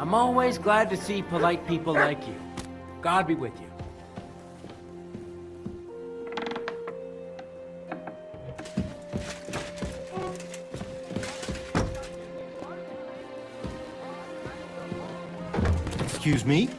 I'm always glad to see polite people like you. God be with you. Excuse me?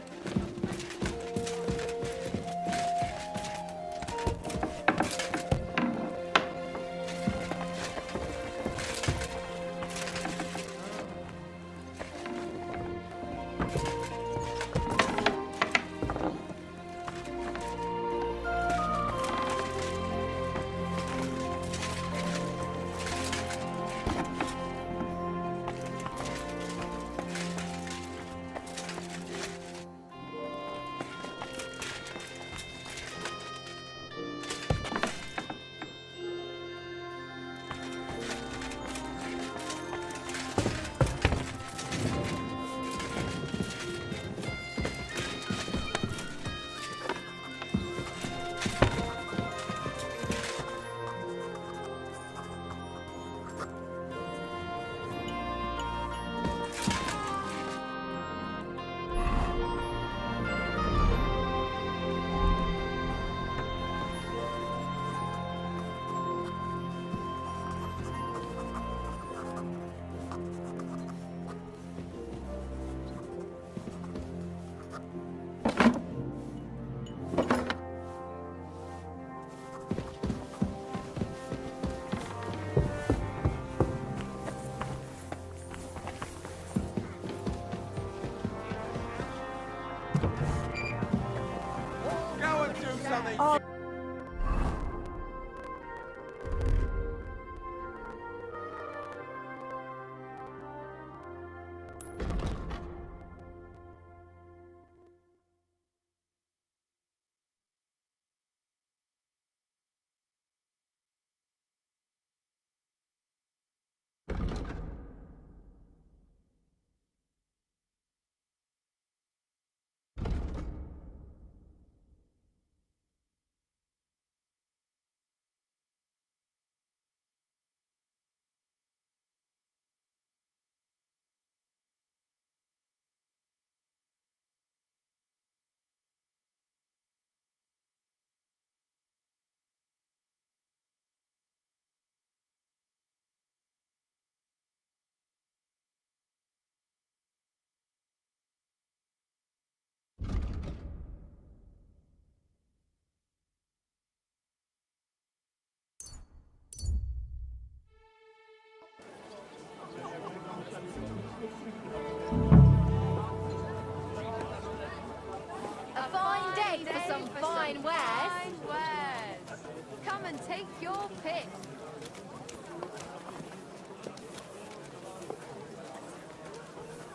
A fine day for some fine wares. Come and take your pick.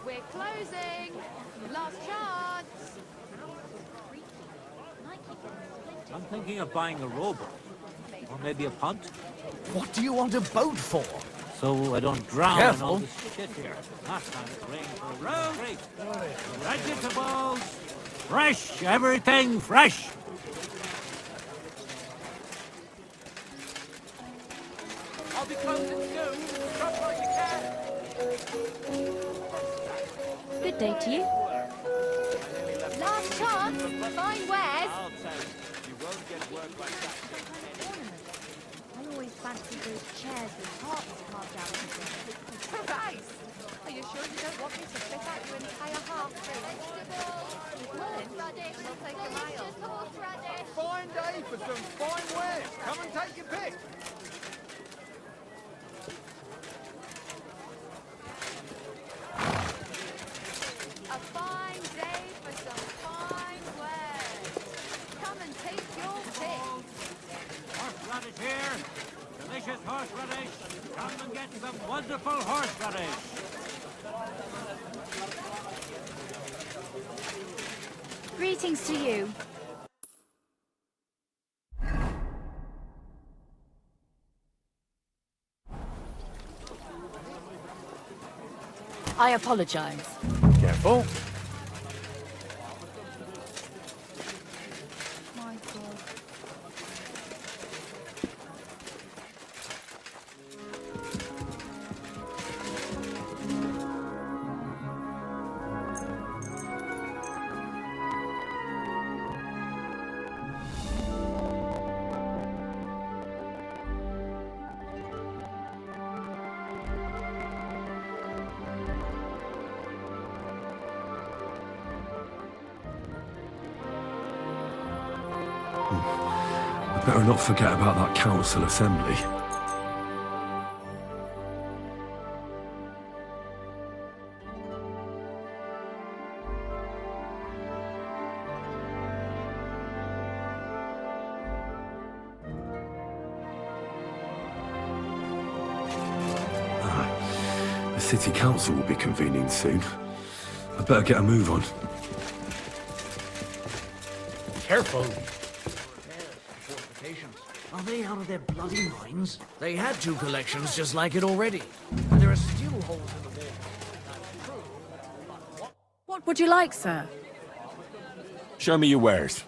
We're closing. Last chance. I'm thinking of buying a rowboat. Or maybe a punt. What do you want a boat for? So I don't drown in all Careful. this shit here. Last time it rained for a road. Great. Vegetables. Fresh. Everything fresh. I'll be closing soon. Drop like you can. Good day to you. Last chance. Fine wares. I'll tell you. You won't get work like that. I always fancy those chairs with hearts carved out of them. Christ! Are you sure you don't want me to flip out your entire half tree? Radish will take a mile. Fine day for some fine wares. Come and take your pick. A fine day for some fine wares. Come and take your pick. Horseradish here. Delicious horseradish. Come and get some wonderful horseradish. Greetings to you. I apologize. Careful. My God. Better not forget about that council assembly. The city council will be convening soon. I better get a move on. Careful. Are they out of their bloody minds? They had 2 collections just like it already. And there are still holes in the wall. What would you like, sir? Show me your wares.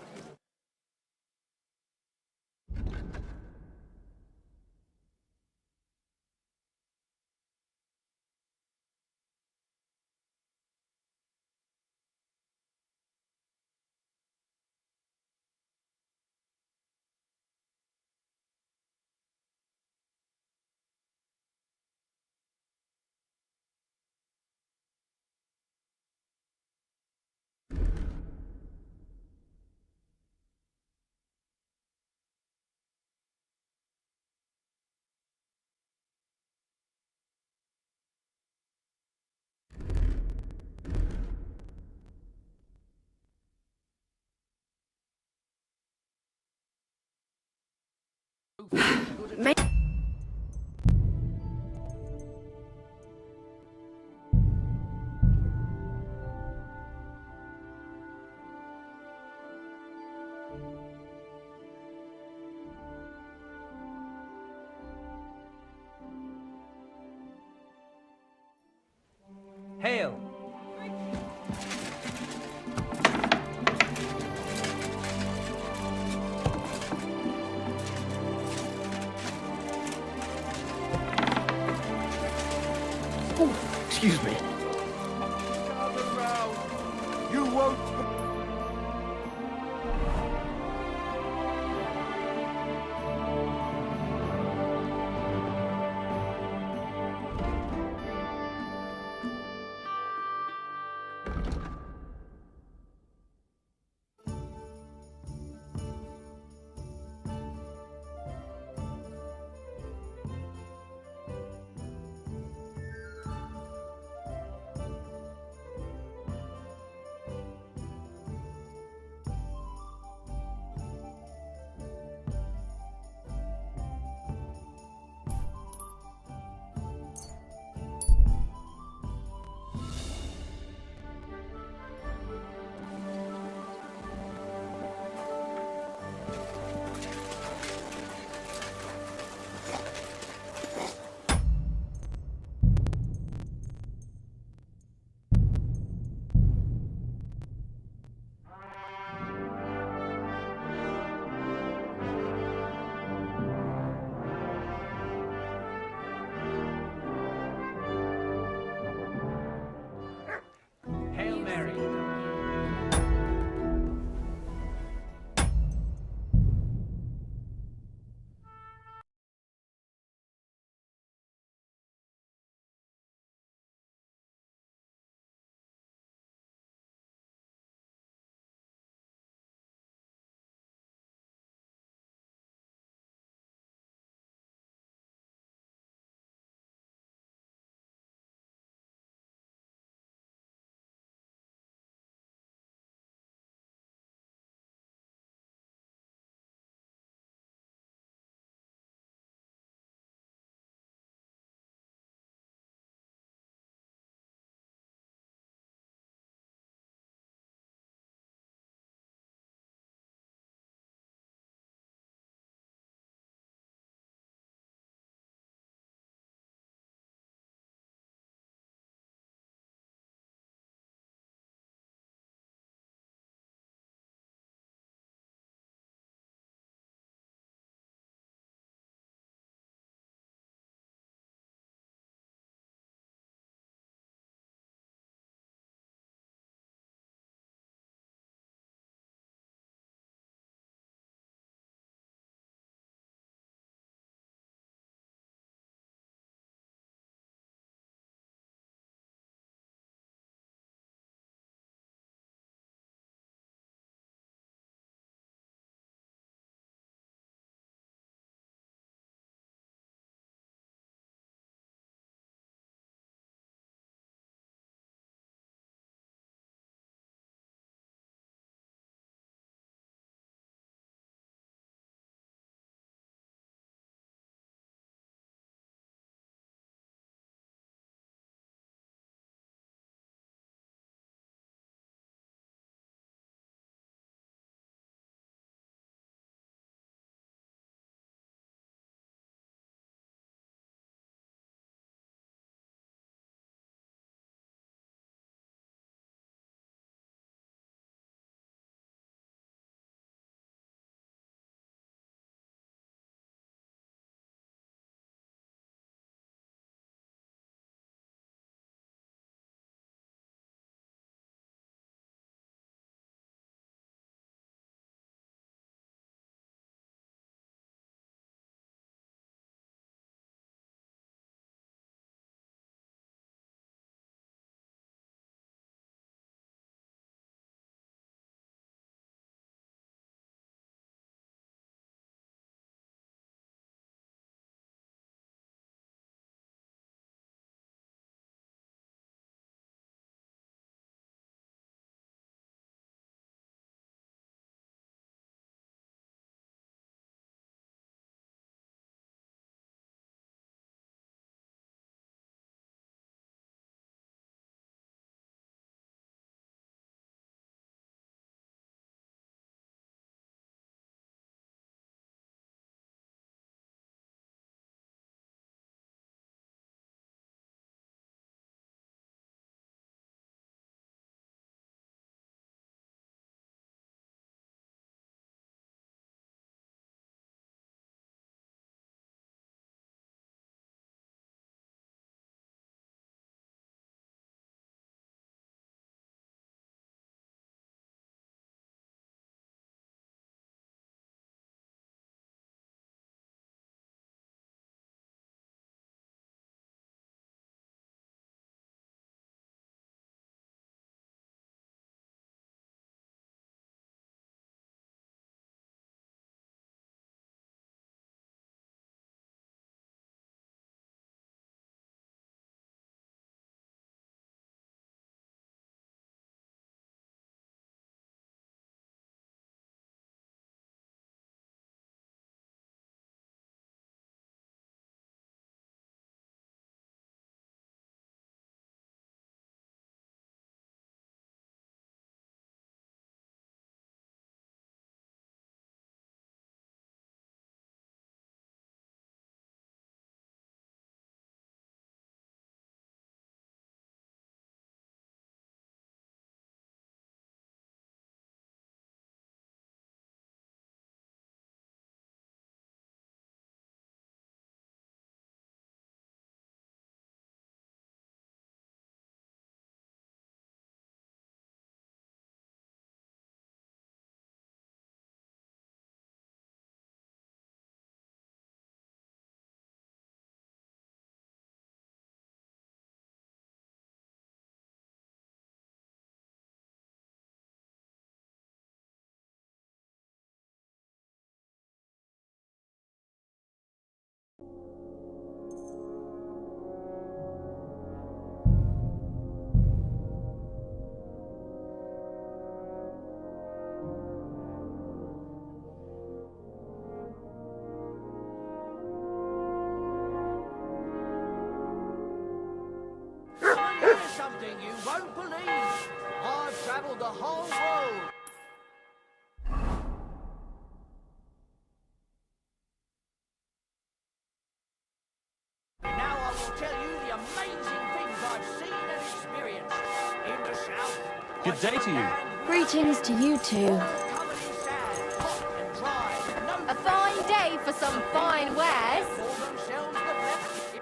Hail! Excuse me. Gather round. You won't. Here's something you won't believe. I've traveled the whole world. And now I will tell you the amazing things I've seen and experienced. In the south. Good day to you. Greetings to you too. Covered in sand, hot and dry. No A fine day for some fine wares. call themselves the best.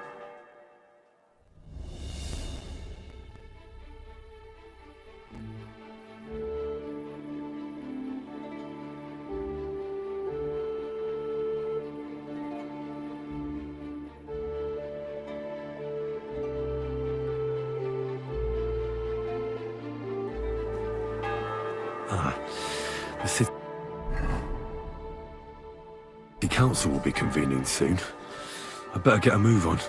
The city council will be convening soon. I better get a move on.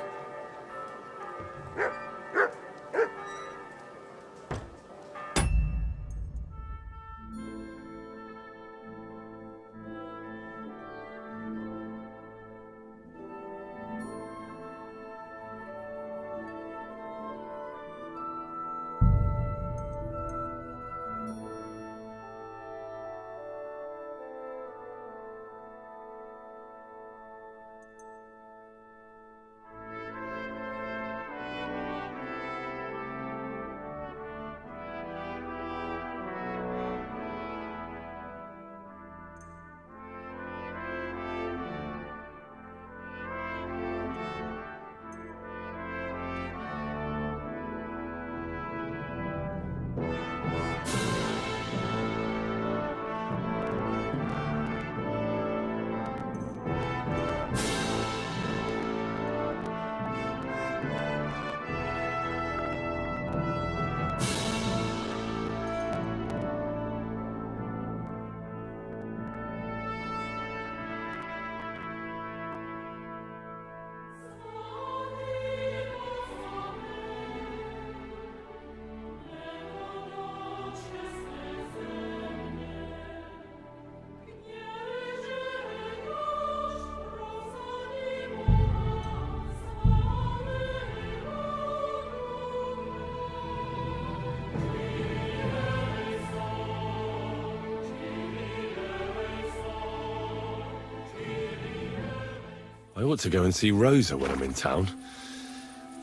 I ought to go and see Rosa when I'm in town.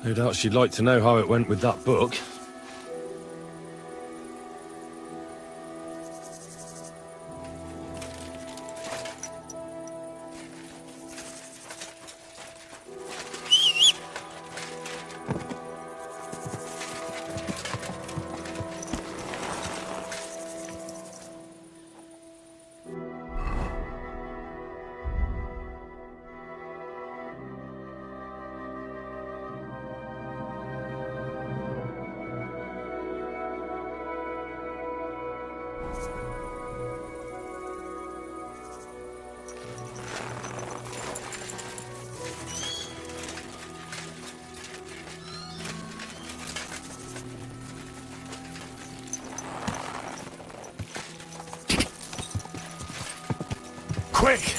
No doubt she'd like to know how it went with that book. Quick!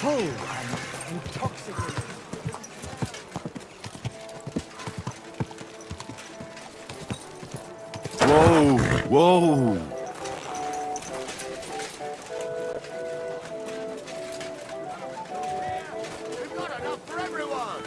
full and intoxicating. Whoa, whoa. We've got enough for everyone.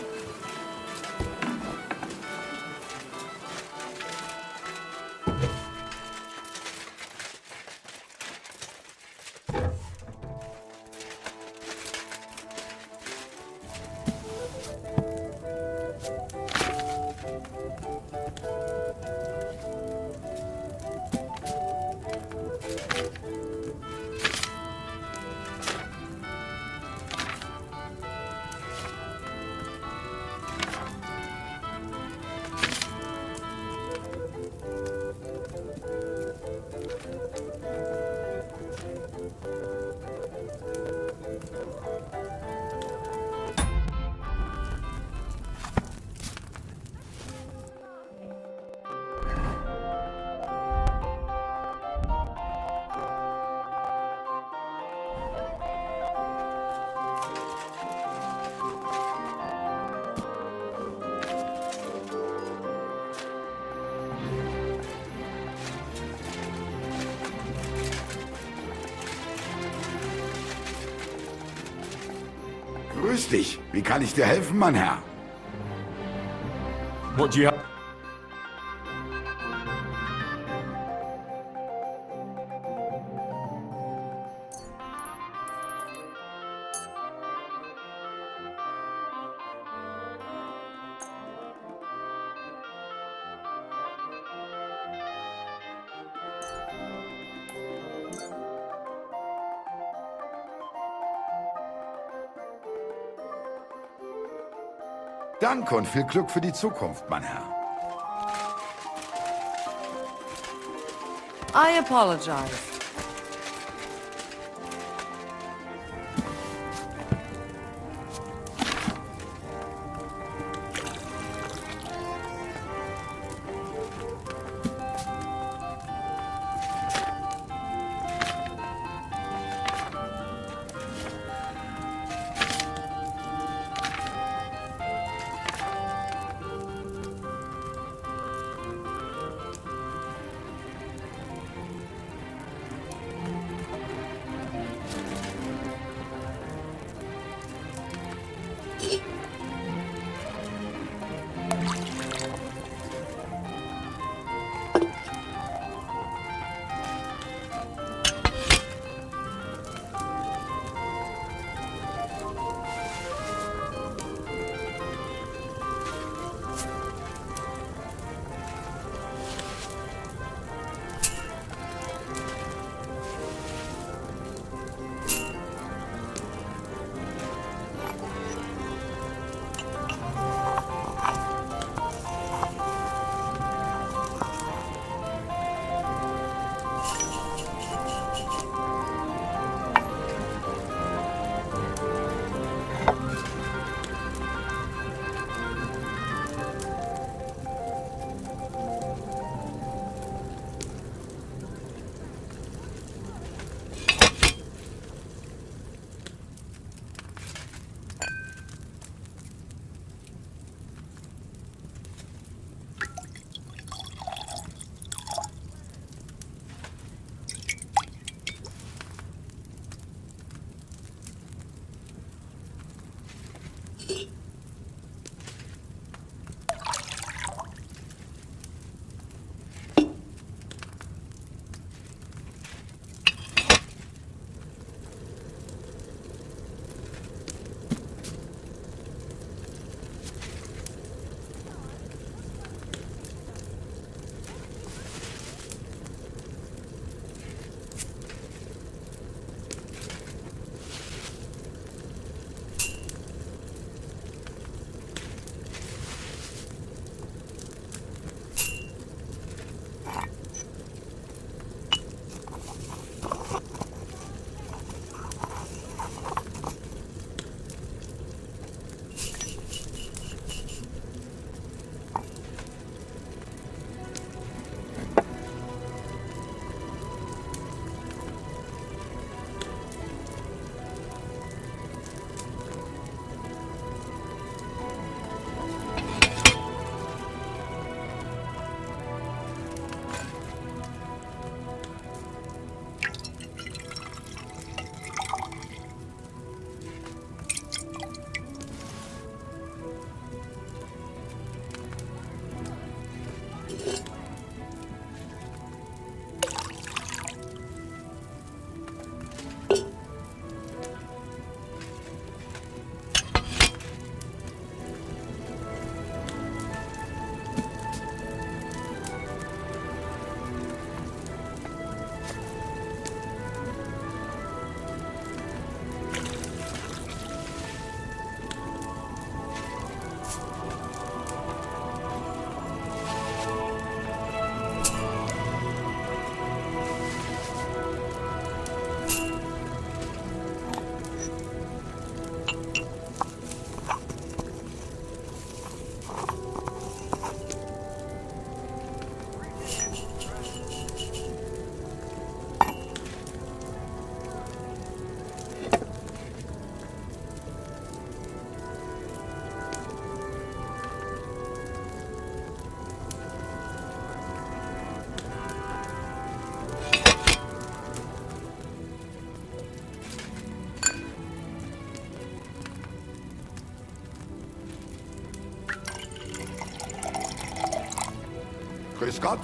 Grüß dich. Wie kann ich dir helfen, mein Herr? What do you have? Danke und viel Glück für die Zukunft, mein Herr. I apologize. Grüß Gott.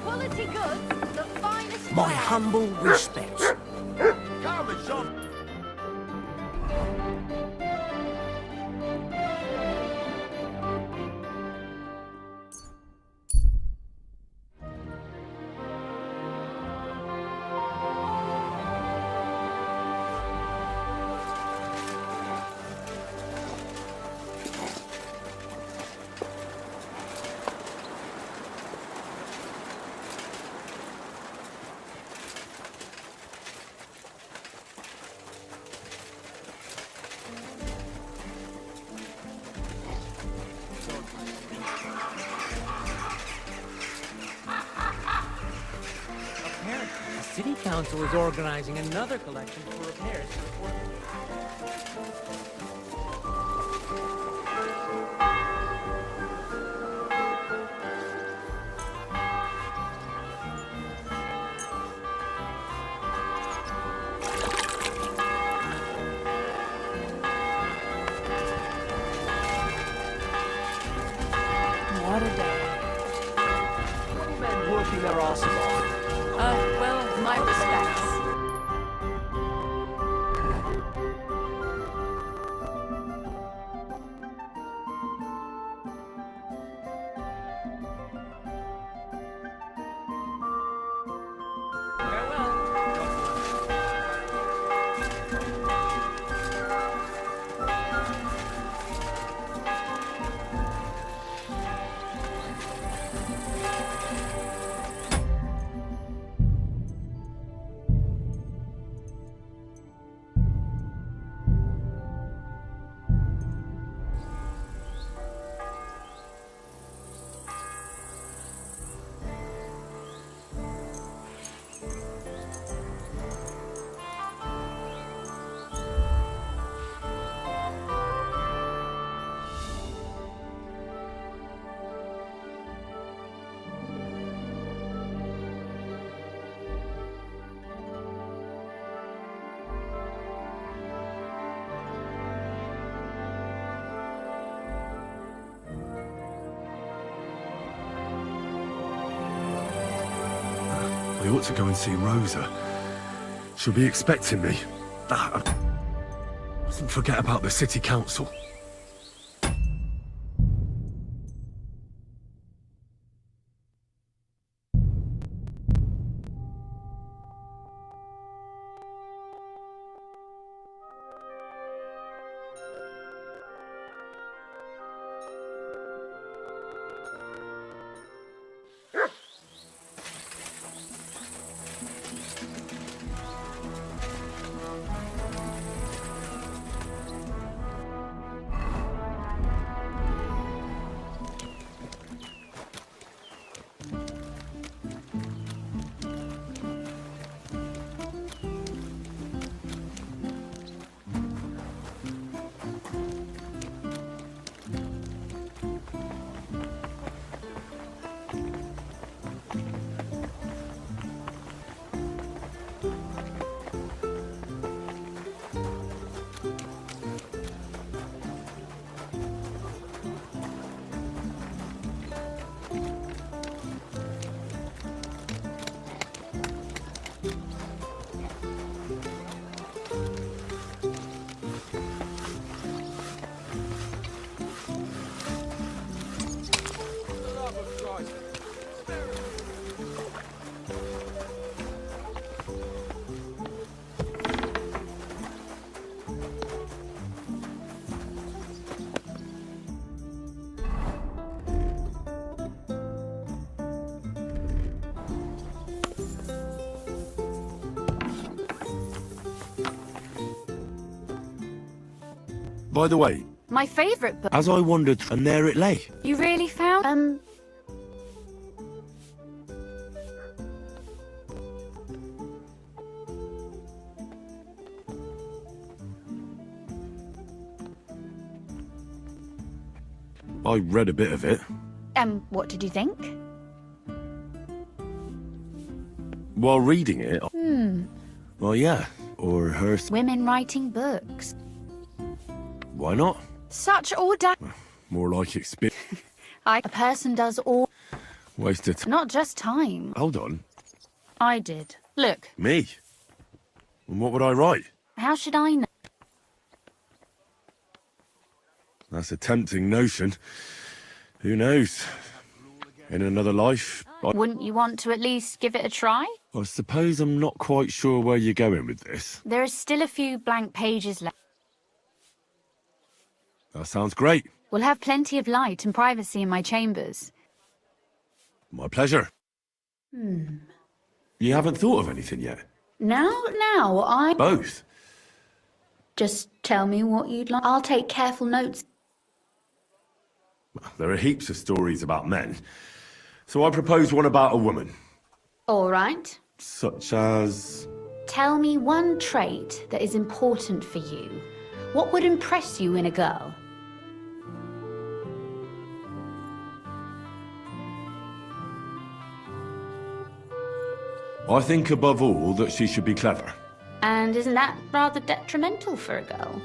Quality goods, the finest My wares. humble respects. Come and shop. The city council is organizing another collection for repairs to the port. What a day. Men working their asses off. Well, my respects. ought to go and see Rosa. She'll be expecting me. I mustn't forget about the city council. By the way, My favourite book. as I wandered, and there it lay. You really found? I read a bit of it. What did you think? While reading it, well, yeah, or her. Women writing books. Why not? Such audacity. More like experience. A person does all, Wasted time. not just time. Hold on. I did. Look, Me? And what would I write? how should I know? That's a tempting notion. Who knows? In another life, Wouldn't you want to at least give it a try? I suppose I'm not quite sure where you're going with this. There are still a few blank pages left. That sounds great. We'll have plenty of light and privacy in my chambers. My pleasure. You haven't thought of anything yet? Now, I... Both? Just tell me what you'd like. I'll take careful notes. There are heaps of stories about men. So I propose one about a woman. All right. Such as... Tell me one trait that is important for you. What would impress you in a girl? I think above all that she should be clever. And isn't that rather detrimental for a girl?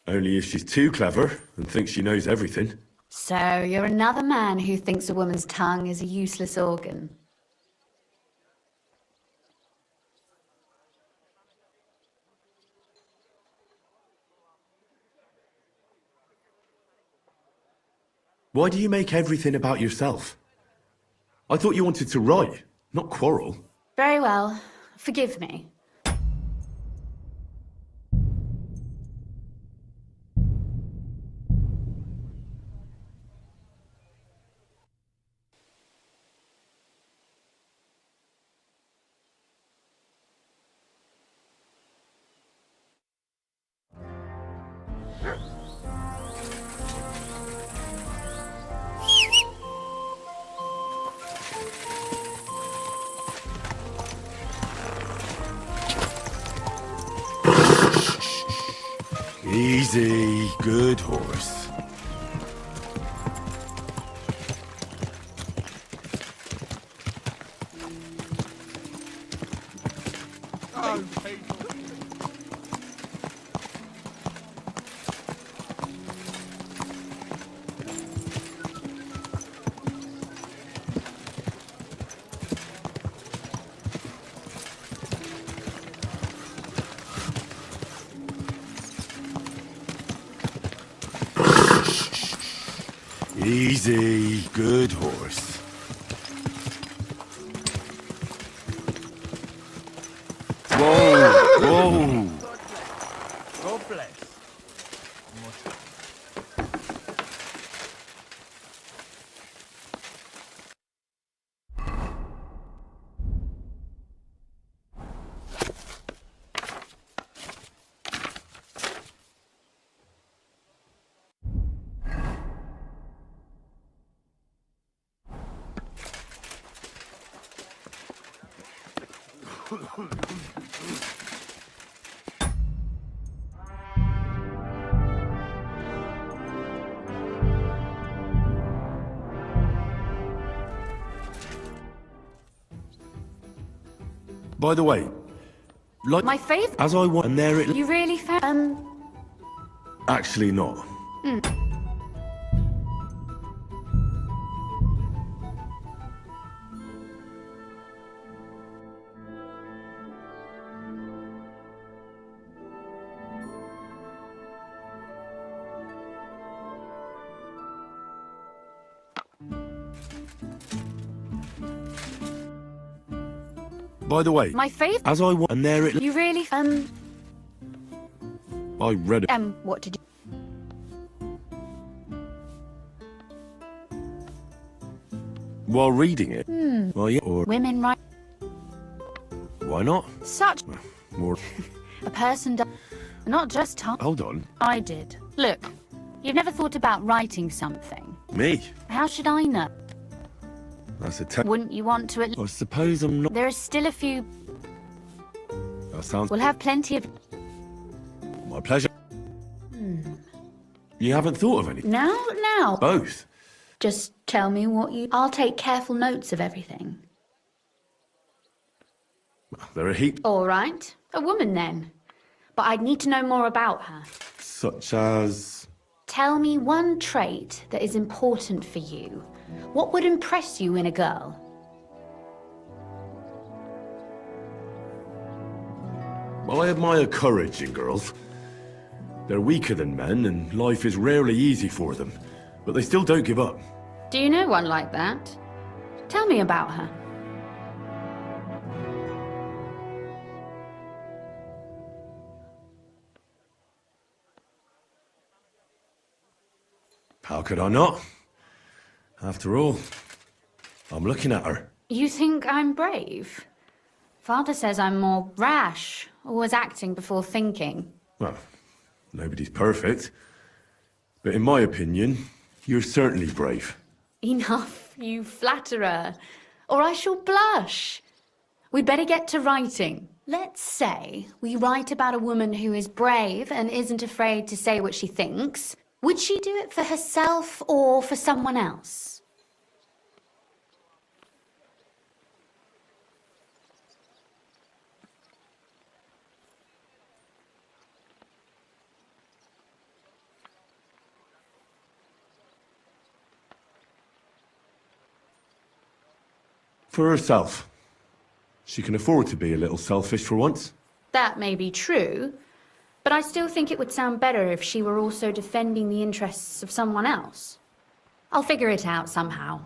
Only if she's too clever and thinks she knows everything. So you're another man who thinks a woman's tongue is a useless organ. Why do you make everything about yourself? I thought you wanted to write, not quarrel. Very well. Forgive me. Easy, good horse. Easy, good horse. Whoa, whoa. God bless. By the way, like My favorite. as I want, and there it. You really found. Actually, not. By the way, My favorite. as I want, and there it. You really I read it. What did you? While reading it. Well, yeah. Or Women right. why not? Such More. a person does. Not just Tom. Hold on. I did. Look, you've never thought about writing something. Me. How should I know? That's a test. Wouldn't you want to? I suppose I'm not. There is still a few. That sounds. We'll have plenty of. My pleasure. You haven't thought of any. Now. Both. Just tell me what you. I'll take careful notes of everything. There are a heap. All right. A woman then. But I'd need to know more about her. Such as. Tell me one trait that is important for you. What would impress you in a girl? Well, I admire courage in girls. They're weaker than men, and life is rarely easy for them. But they still don't give up. Do you know one like that? Tell me about her. How could I not? After all, I'm looking at her. You think I'm brave? Father says I'm more rash, always acting before thinking. Well, nobody's perfect. But in my opinion, you're certainly brave. Enough, you flatterer, or I shall blush. We'd better get to writing. Let's say we write about a woman who is brave and isn't afraid to say what she thinks. Would she do it for herself or for someone else? For herself. She can afford to be a little selfish for once. That may be true, but I still think it would sound better if she were also defending the interests of someone else. I'll figure it out somehow.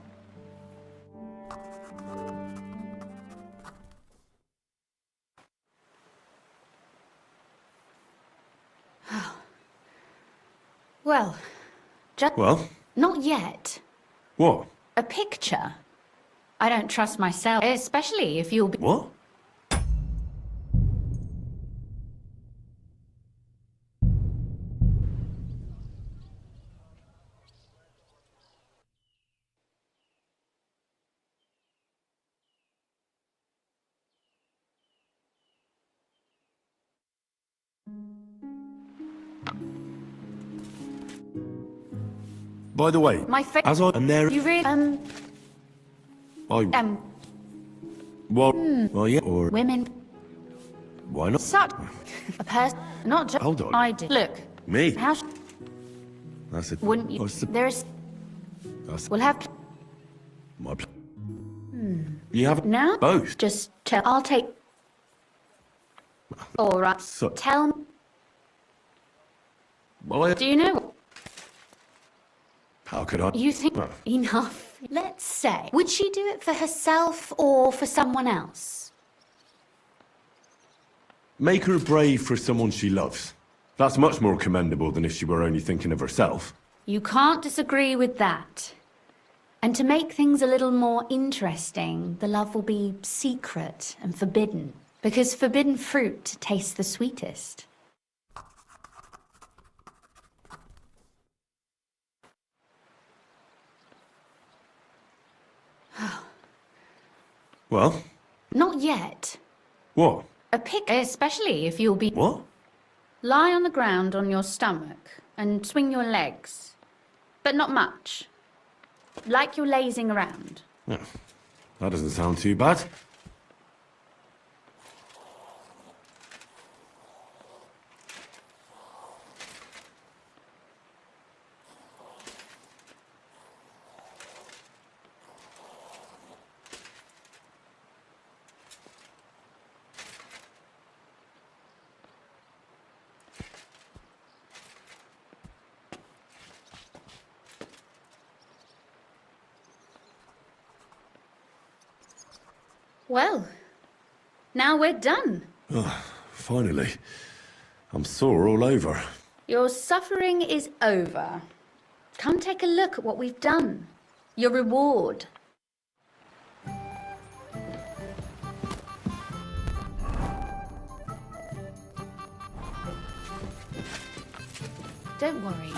Well, just Well, not yet. what? A picture. I don't trust myself, especially if you'll be... What? By the way, My fa- as I and there, You really... well, yeah, or Women... why not? Such... A person... Not just... Hold on. I did. Look. Me? How... That's it. Wouldn't you... There's... That's We'll have... my. You have Now? both. Just tell... I'll take... All right. So- Tell me... Well, Do you know... How could I? You think Well, enough? Let's say, would she do it for herself or for someone else? make her brave for someone she loves. That's much more commendable than if she were only thinking of herself. You can't disagree with that. And to make things a little more interesting, the love will be secret and forbidden. Because forbidden fruit tastes the sweetest. Well, Not yet. what? A pick, especially if you'll be... What? Lie on the ground on your stomach and swing your legs. But not much. Like you're lazing around. Yeah, that doesn't sound too bad. Well, now we're done. Finally. I'm sore all over. Your suffering is over. Come take a look at what we've done. Your reward. Don't worry.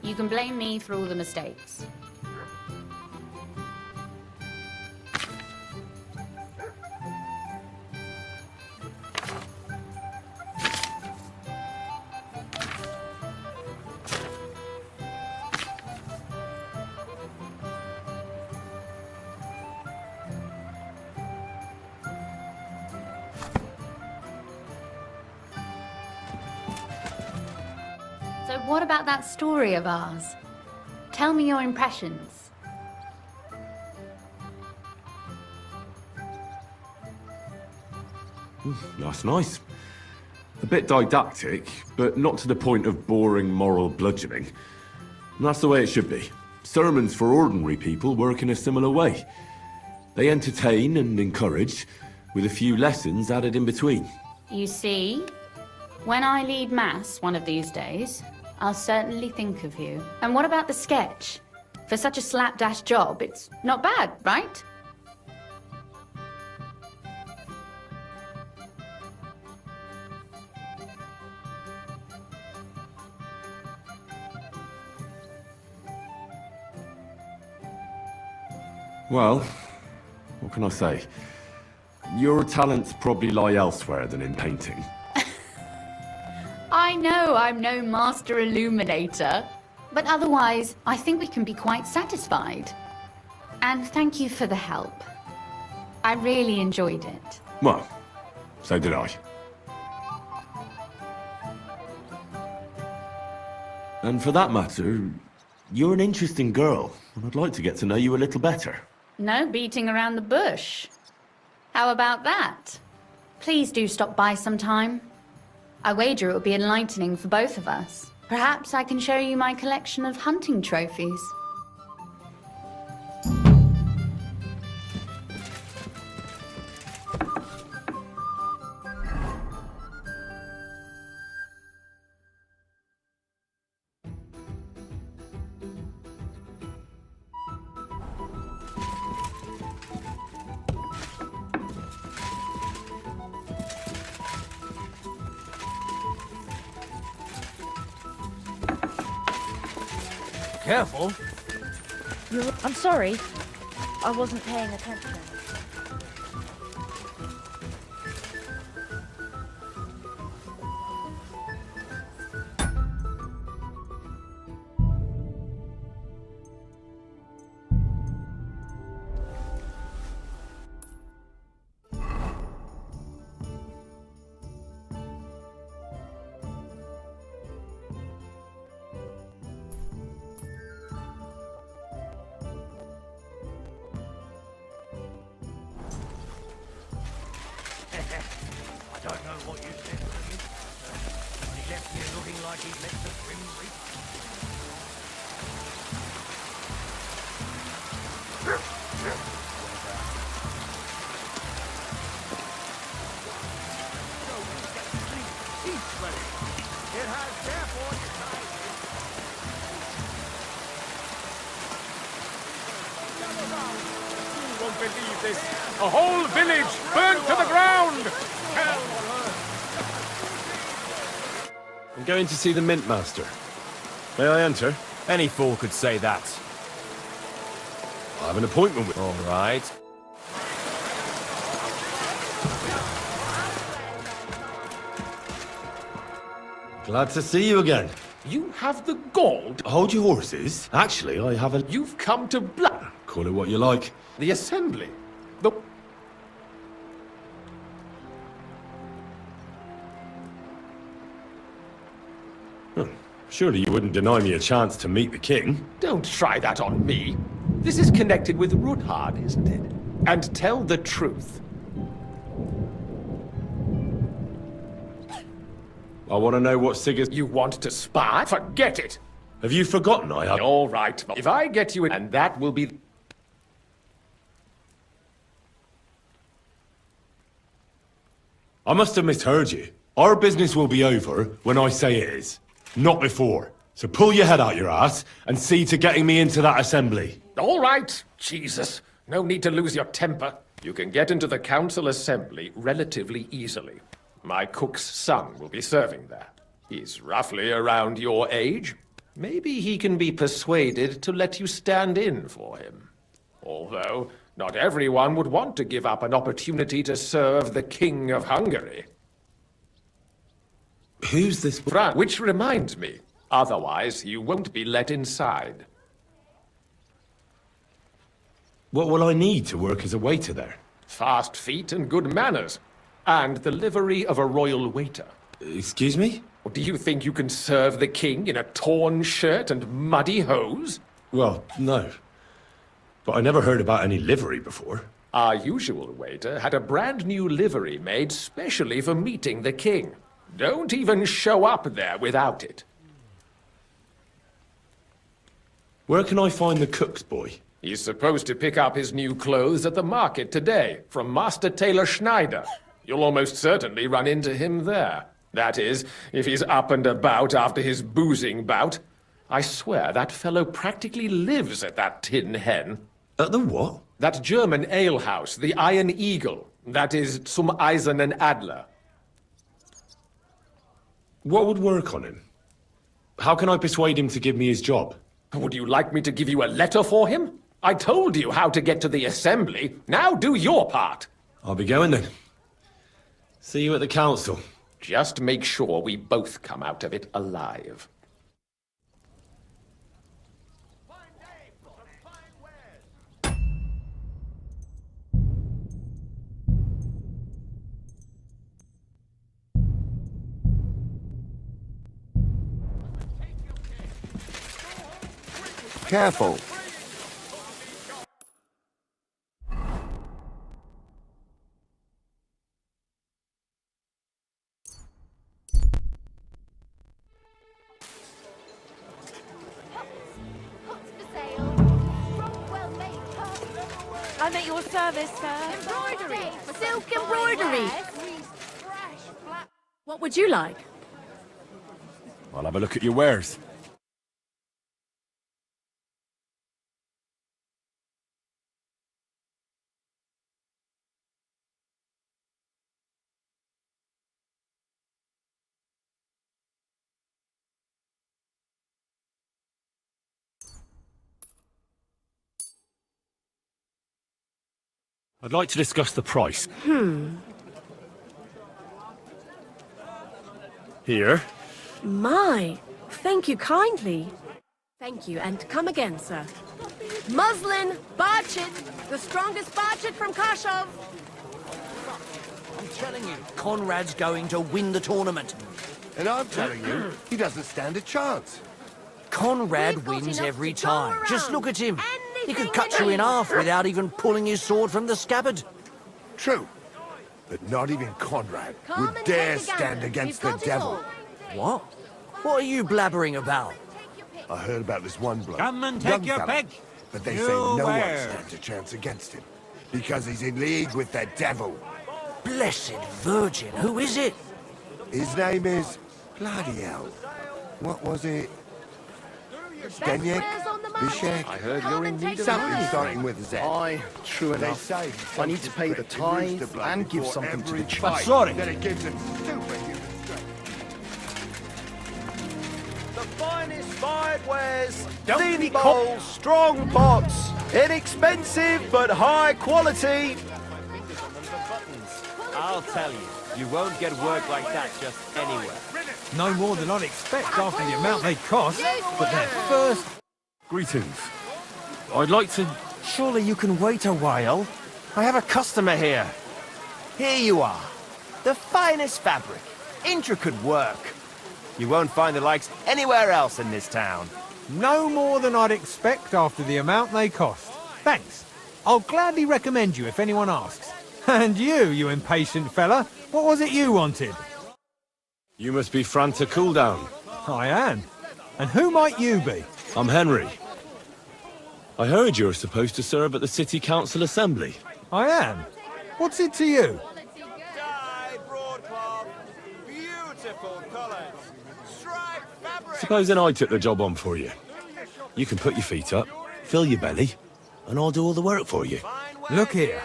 You can blame me for all the mistakes. So what about that story of ours? Tell me your impressions. That's nice. A bit didactic, but not to the point of boring moral bludgeoning. And that's the way it should be. Sermons for ordinary people work in a similar way. They entertain and encourage, with a few lessons added in between. You see, when I lead mass one of these days, I'll certainly think of you. And what about the sketch? For such a slapdash job, it's not bad, right? Well, what can I say? Your talents probably lie elsewhere than in painting. I know I'm no master illuminator, but otherwise, I think we can be quite satisfied. And thank you for the help. I really enjoyed it. Well, so did I. And for that matter, you're an interesting girl, and I'd like to get to know you a little better. No beating around the bush. How about that? Please do stop by sometime. I wager it will be enlightening for both of us. Perhaps I can show you my collection of hunting trophies. Careful. I'm sorry. I wasn't paying attention. I don't know what you said to him, but he left here looking like he'd let the grim reap. won't believe this. A whole village burnt to the ground. I'm going to see the Mint Master. May I enter? Any fool could say that. I have an appointment with... All right. Glad to see you again. You have the gall. Hold your horses. Actually, I have a... You've come to Call it what you like. the assembly. The Surely you wouldn't deny me a chance to meet the king. Don't try that on me. This is connected with Rudhard, isn't it? And tell the truth. I want to know what Sigurd... You want to spy? Forget it. Have you forgotten I have... All right. If I get you in, and that will be... I must have misheard you. Our business will be over when I say it is. Not before. So pull your head out your ass and see to getting me into that assembly. All right. Jesus. No need to lose your temper. You can get into the council assembly relatively easily. My cook's son will be serving there. He's roughly around your age. Maybe he can be persuaded to let you stand in for him. Although, not everyone would want to give up an opportunity to serve the King of Hungary. Who's this... Which reminds me, otherwise you won't be let inside. What will I need to work as a waiter there? Fast feet and good manners. And the livery of a royal waiter. Excuse me? Do you think you can serve the king in a torn shirt and muddy hose? Well, no. But I never heard about any livery before. Our usual waiter had a brand new livery made specially for meeting the king. Don't even show up there without it. Where can I find the cook's boy? He's supposed to pick up his new clothes at the market today from Master Tailor Schneider. You'll almost certainly run into him there. That is, if he's up and about after his boozing bout. I swear that fellow practically lives at that Tin Hen. At the what? That German alehouse, the Iron Eagle. That is Zum Eisernen Adler. What would work on him? How can I persuade him to give me his job? Would you like me to give you a letter for him? I told you how to get to the assembly. Now do your part. I'll be going then. See you at the council. Just make sure we both come out of it alive. Careful. I'm at your service, sir. Embroidery. Silk embroidery. What would you like? I'll have a look at your wares. I'd like to discuss the price. Here. My, thank you kindly. Thank you, and come again, sir. Muslin, Barchit, the strongest Barchit from Kashov. I'm telling you, Conrad's going to win the tournament. And I'm telling you, he doesn't stand a chance. Conrad We've got wins enough every to go time. around. Just look at him. He could Anything cut we you in need. half without even pulling his sword from the scabbard. True. But not even Conrad Come would and dare take a stand gander. against We've the got it devil. all. What? What are you blabbering about? I heard about this one bloke. Come and young take your fella, pick. But they You say no one where? stands a chance against him. Because he's in league with the devil. Blessed Virgin, who is it? His name is... Bloody hell. What was it? Denyek? Bishek. I heard you're in need of Something money. starting with Z. Aye, true They enough. say I need to pay the tithe and give something to the church. sorry. Then it gives them superhuman strength. The finest fired wares, Don't be thin bowls, strong pots, inexpensive but high quality. I'll tell you, you won't get work like that just anywhere. No more than I'd expect after the amount they cost, but their first... Greetings. I'd like to... Surely you can wait a while. I have a customer here. Here you are. The finest fabric. Intricate work. You won't find the likes anywhere else in this town. No more than I'd expect after the amount they cost. Thanks. I'll gladly recommend you if anyone asks. And you impatient fella, what was it you wanted? You must be Franta Cooldown. I am. And who might you be? I'm Henry. I heard you're supposed to serve at the City Council Assembly. I am. What's it to you? Dyed broadcloth, beautiful colours, striped fabric. Supposing I took the job on for you. You can put your feet up, fill your belly, and I'll do all the work for you. Look here.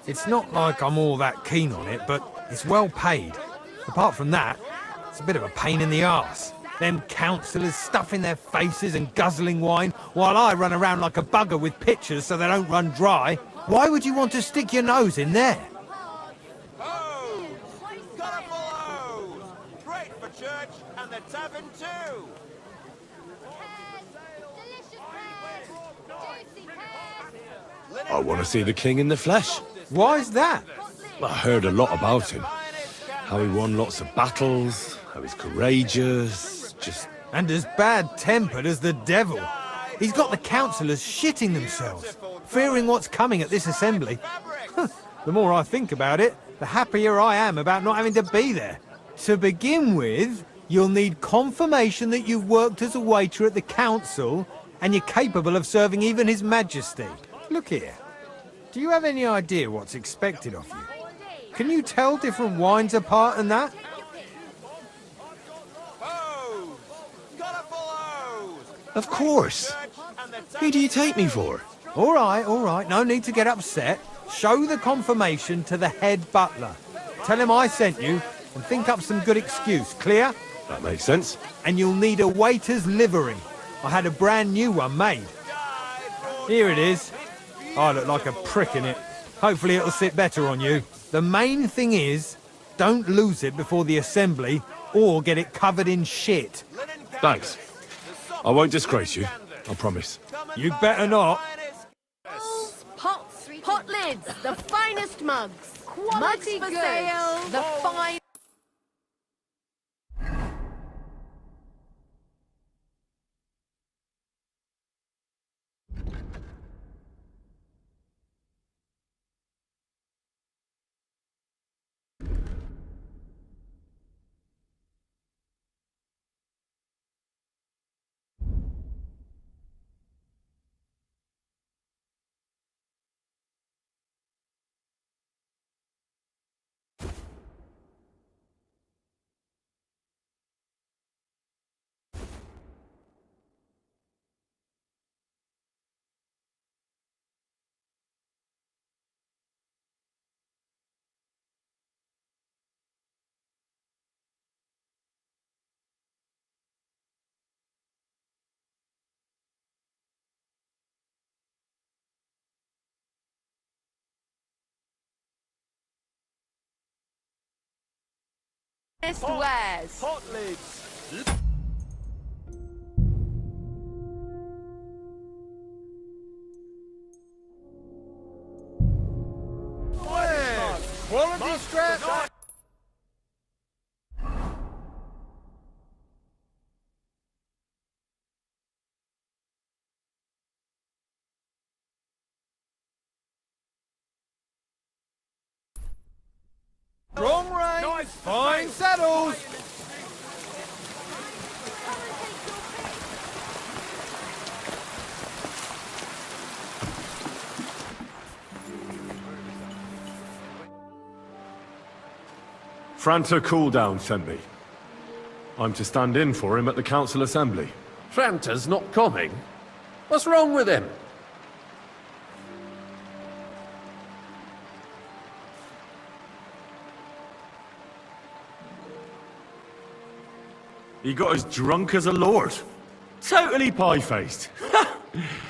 It's not like I'm all that keen on it, but it's well paid. Apart from that, it's a bit of a pain in the arse. Them councillors stuffing their faces and guzzling wine, while I run around like a bugger with pictures so they don't run dry. Why would you want to stick your nose in there? Hose! Colourful hose! Great for church and the tavern too! I want to see the king in the flesh. Why's that? I heard a lot about him. How he won lots of battles, how he's courageous, just... And as bad-tempered as the devil. He's got the councillors shitting themselves, fearing what's coming at this assembly. The more I think about it, the happier I am about not having to be there. To begin with, you'll need confirmation that you've worked as a waiter at the council and you're capable of serving even His Majesty. Look here. Do you have any idea what's expected of you? Can you tell different wines apart and that? Hose! Colourful hose! Of course. Who do you take me for? All right, no need to get upset. Show the confirmation to the head butler. Tell him I sent you and think up some good excuse, clear? That makes sense. And you'll need a waiter's livery. I had a brand new one made. Here it is. I look like a prick in it. Hopefully it'll sit better on you. The main thing is, don't lose it before the assembly or get it covered in shit. Thanks. I won't disgrace you, I promise. You'd better not. Pots, pot lids, the finest mugs. Quality mugs for goods. sale. The fine. Wares. Pot lids! Quality strap. Strong range, fine saddles. Franta Cooldown sent me. I'm to stand in for him at the council assembly. Franta's not coming. What's wrong with him? He got as drunk as a lord. Totally pie-faced.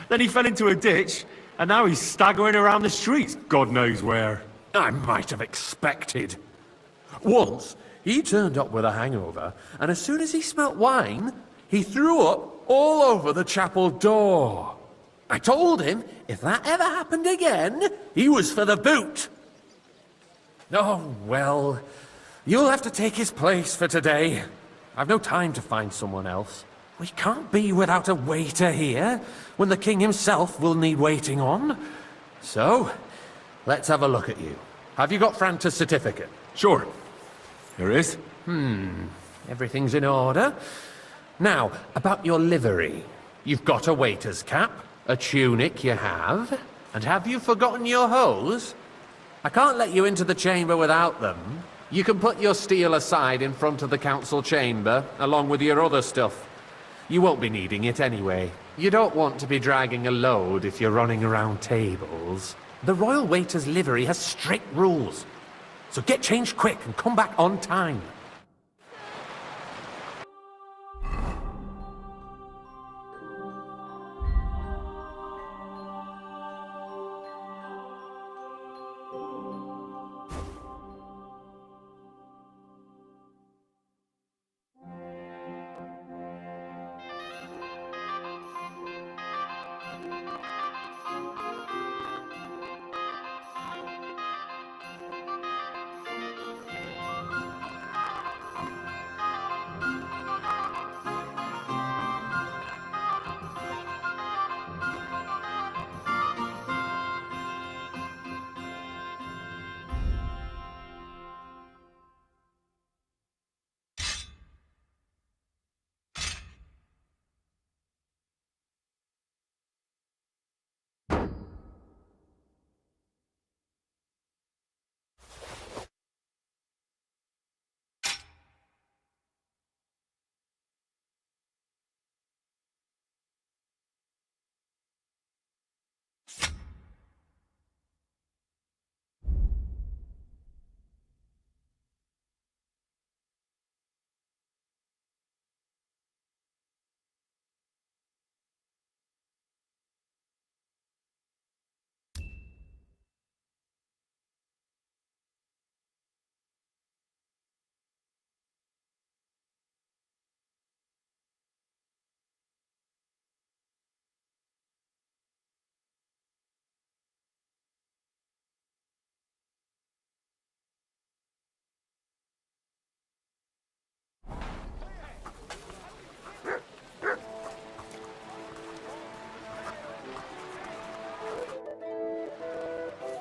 Then he fell into a ditch, and now he's staggering around the streets, God knows where. I might have expected. Once, he turned up with a hangover, and as soon as he smelt wine, he threw up all over the chapel door. I told him if that ever happened again, he was for the boot. Oh, well, you'll have to take his place for today. I've no time to find someone else. We can't be without a waiter here, when the king himself will need waiting on. So, let's have a look at you. Have you got Franta's certificate? Sure. Here it is. Everything's in order. Now, about your livery. You've got a waiter's cap, a tunic you have, and have you forgotten your hose? I can't let you into the chamber without them. You can put your steel aside in front of the council chamber, along with your other stuff. You won't be needing it anyway. You don't want to be dragging a load if you're running around tables. The royal waiter's livery has strict rules. So get changed quick and come back on time.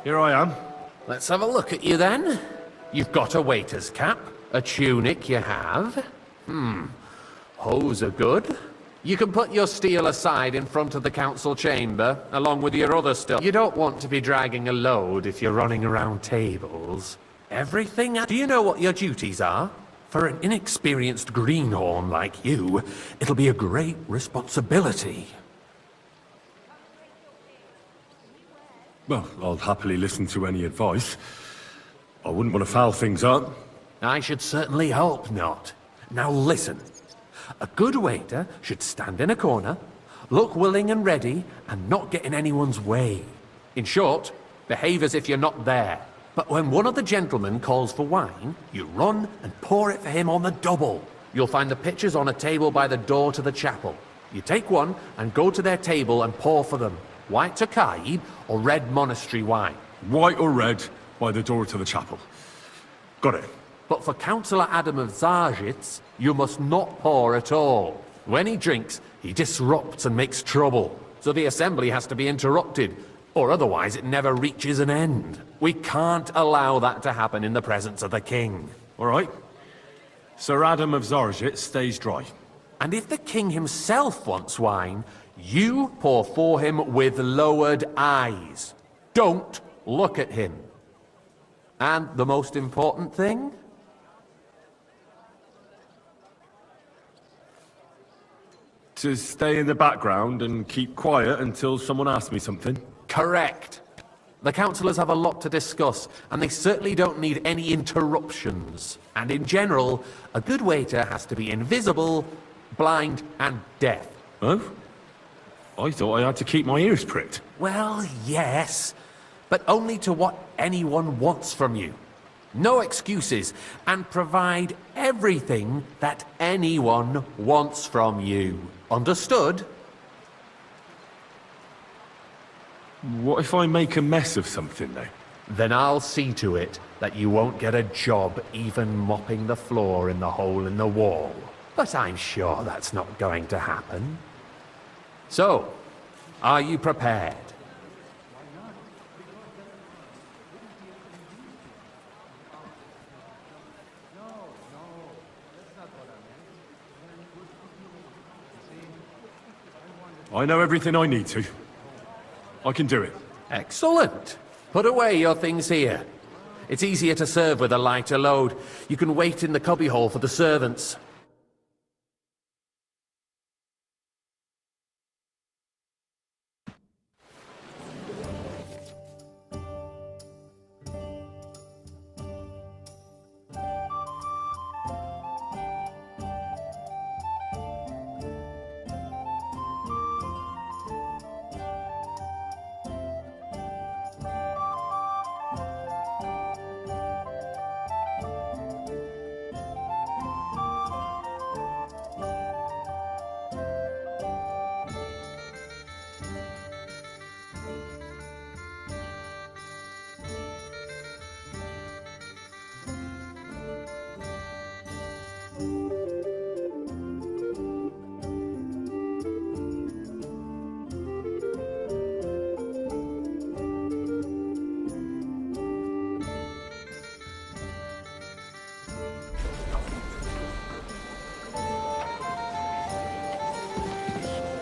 Here I am. Let's have a look at you then. You've got a waiter's cap, a tunic you have. Hose are good. You can put your steel aside in front of the council chamber, along with your other stuff. You don't want to be dragging a load if you're running around tables. Everything. Do you know what your duties are? For an inexperienced greenhorn like you, it'll be a great responsibility. Well, I'll happily listen to any advice. I wouldn't want to foul things up. I should certainly hope not. Now listen. A good waiter should stand in a corner, look willing and ready, and not get in anyone's way. In short, behave as if you're not there. But when one of the gentlemen calls for wine, you run and pour it for him on the double. You'll find the pitchers on a table by the door to the chapel. You take one and go to their table and pour for them. White Tokaib or red monastery wine. White or red, by the door to the chapel. Got it. But for Councillor Adam of Zarzhitz, you must not pour at all. When he drinks, he disrupts and makes trouble. So the assembly has to be interrupted, or otherwise it never reaches an end. We can't allow that to happen in the presence of the king. All right. Sir Adam of Zarzhitz stays dry. And if the king himself wants wine, you pour for him with lowered eyes. Don't look at him. And the most important thing? To stay in the background and keep quiet until someone asks me something? Correct. The councillors have a lot to discuss, and they certainly don't need any interruptions. And in general, a good waiter has to be invisible, blind, and deaf. Oh? I thought I had to keep my ears pricked. Well, yes, but only to what anyone wants from you. No excuses, and provide everything that anyone wants from you. Understood? What if I make a mess of something, though? Then I'll see to it that you won't get a job even mopping the floor in the hole in the wall. But I'm sure that's not going to happen. So, are you prepared? I know everything I need to. I can do it. Excellent. Put away your things here. It's easier to serve with a lighter load. You can wait in the cubbyhole for the servants.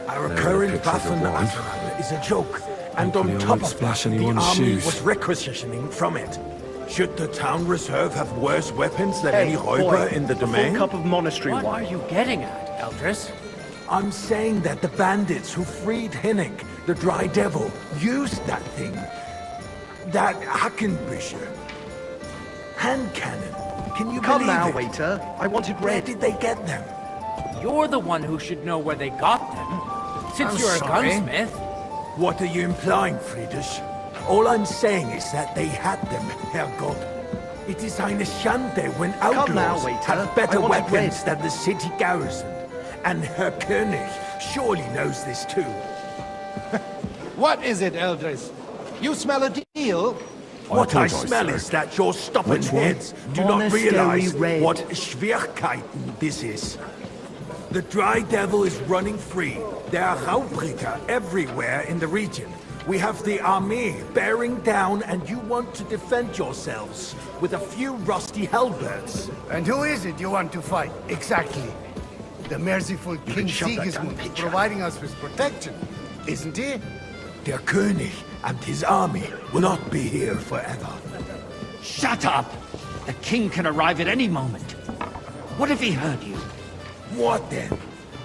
Our current Waffen is a joke, and on top of that, the army was requisitioning from it. Should the town reserve have worse weapons than any Räuber in the domain? Cup of monastery wine. What are you getting at, Eldris? I'm saying that the bandits who freed Hinnick, the Dry Devil, used that thing. That Hackenbücher. Hand cannon. Can you Come believe now, it? waiter. I want it Where red. did they get them? You're the one who should know where they got them. Since I'm you're sorry. a gunsmith. What are you implying, Friedrich? All I'm saying is that they had them, Herrgott. It is eine Schande when Come now, outlaws waiter. have better I want it weapons red. than the city garrison. And Herr König surely knows this too. What is it, Eldris? You smell a deal? What I apologize, smell sir. is that your stubborn Which one? heads do not Monastery realize red. what Schwierigkeiten this is. The Dry Devil is running free. There are Raubritter everywhere in the region. We have the army bearing down, and you want to defend yourselves with a few rusty halberds. And who is it you want to fight, exactly? The merciful King Sigismund is providing us with protection, isn't he? Der König and his army will not be here forever. Shut up! The king can arrive at any moment. What if he heard you? What then?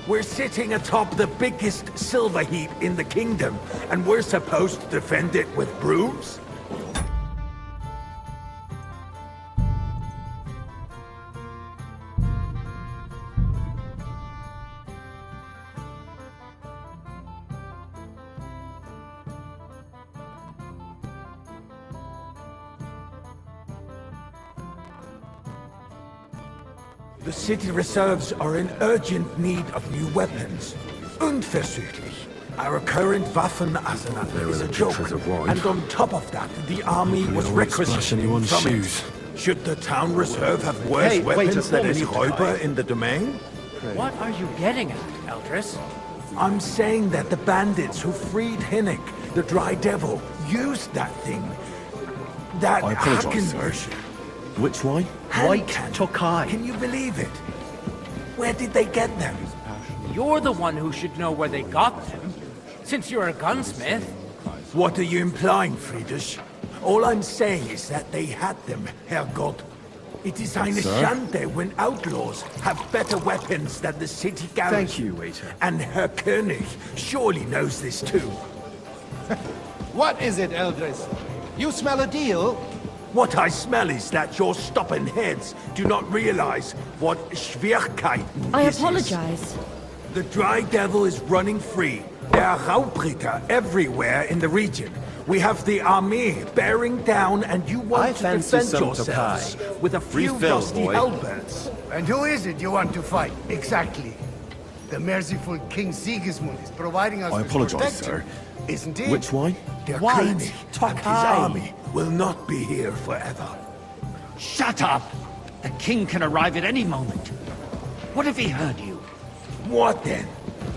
We're sitting atop the biggest silver heap in the kingdom, and we're supposed to defend it with brooms? The city reserves are in urgent need of new weapons. Unverzüglich. Our current Waffenarsenal is a joke, and on top of that, the army was requisitioning from it. Should the town reserve have worse Hey, wait, weapons than any Mr. Räuber in the domain? What are you getting at, Eldris? I'm saying that the bandits who freed Hinnick, the Dry Devil, used that thing. That I apologize, sir. Hackenbücher. Which wine? White Hand Tokai. Can you believe it? Where did they get them? You're the one who should know where they got them. Since you're a gunsmith. What are you implying, Friedrich? All I'm saying is that they had them, Herrgott. It is eine Schande when outlaws have better weapons than the city garrison. Thank you, waiter. And Herr König surely knows this too. What is it, Eldris? You smell a deal? What I smell is that your stubborn heads do not realize what Schwierigkeiten I this is. apologize. The Dry Devil is running free. There are Raubritter everywhere in the region. We have the army bearing down, and you I want to fancy defend some yourselves Tokai. with a few Refill, dusty boy. halberds. And who is it you want to fight, exactly? The merciful King Sigismund is providing us I with apologize, protection, sir. isn't he? Which wine? Der White König and his Tokai. army will not be here forever. Shut up! The king can arrive at any moment. What if he heard you? What then?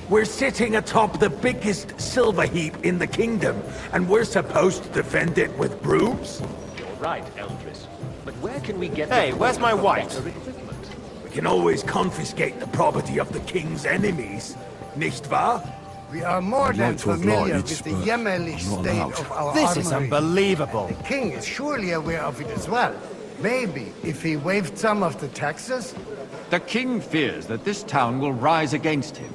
We're sitting atop the biggest silver heap in the kingdom, and we're supposed to defend it with brooms? You're right, Eldris. But where can we get... Hey, where's my wife? better equipment? We can always confiscate the property of the king's enemies, nicht wahr? We are more than like to familiar oblige, with the but yeomanly I'm not state allowed. of our This is armory. unbelievable. The king is surely aware of it as well. Maybe if he waived some of the taxes? The king fears that this town will rise against him.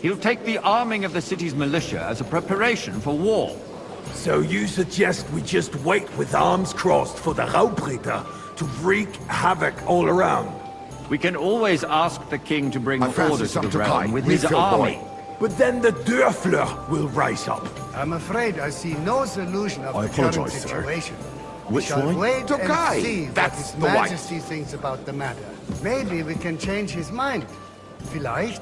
He'll take the arming of the city's militia as a preparation for war. So you suggest we just wait with arms crossed for the Raubritter to wreak havoc all around? We can always ask the king to bring I fancy order to some the Tokai. realm with his Refill, boy. army. But then the Dörfler will rise up. I'm afraid I see no solution of I the current apologize, sir. situation. Which we shall one? wait Tokai. and see That's what His the white. Majesty thinks about the matter. Maybe we can change his mind. Vielleicht.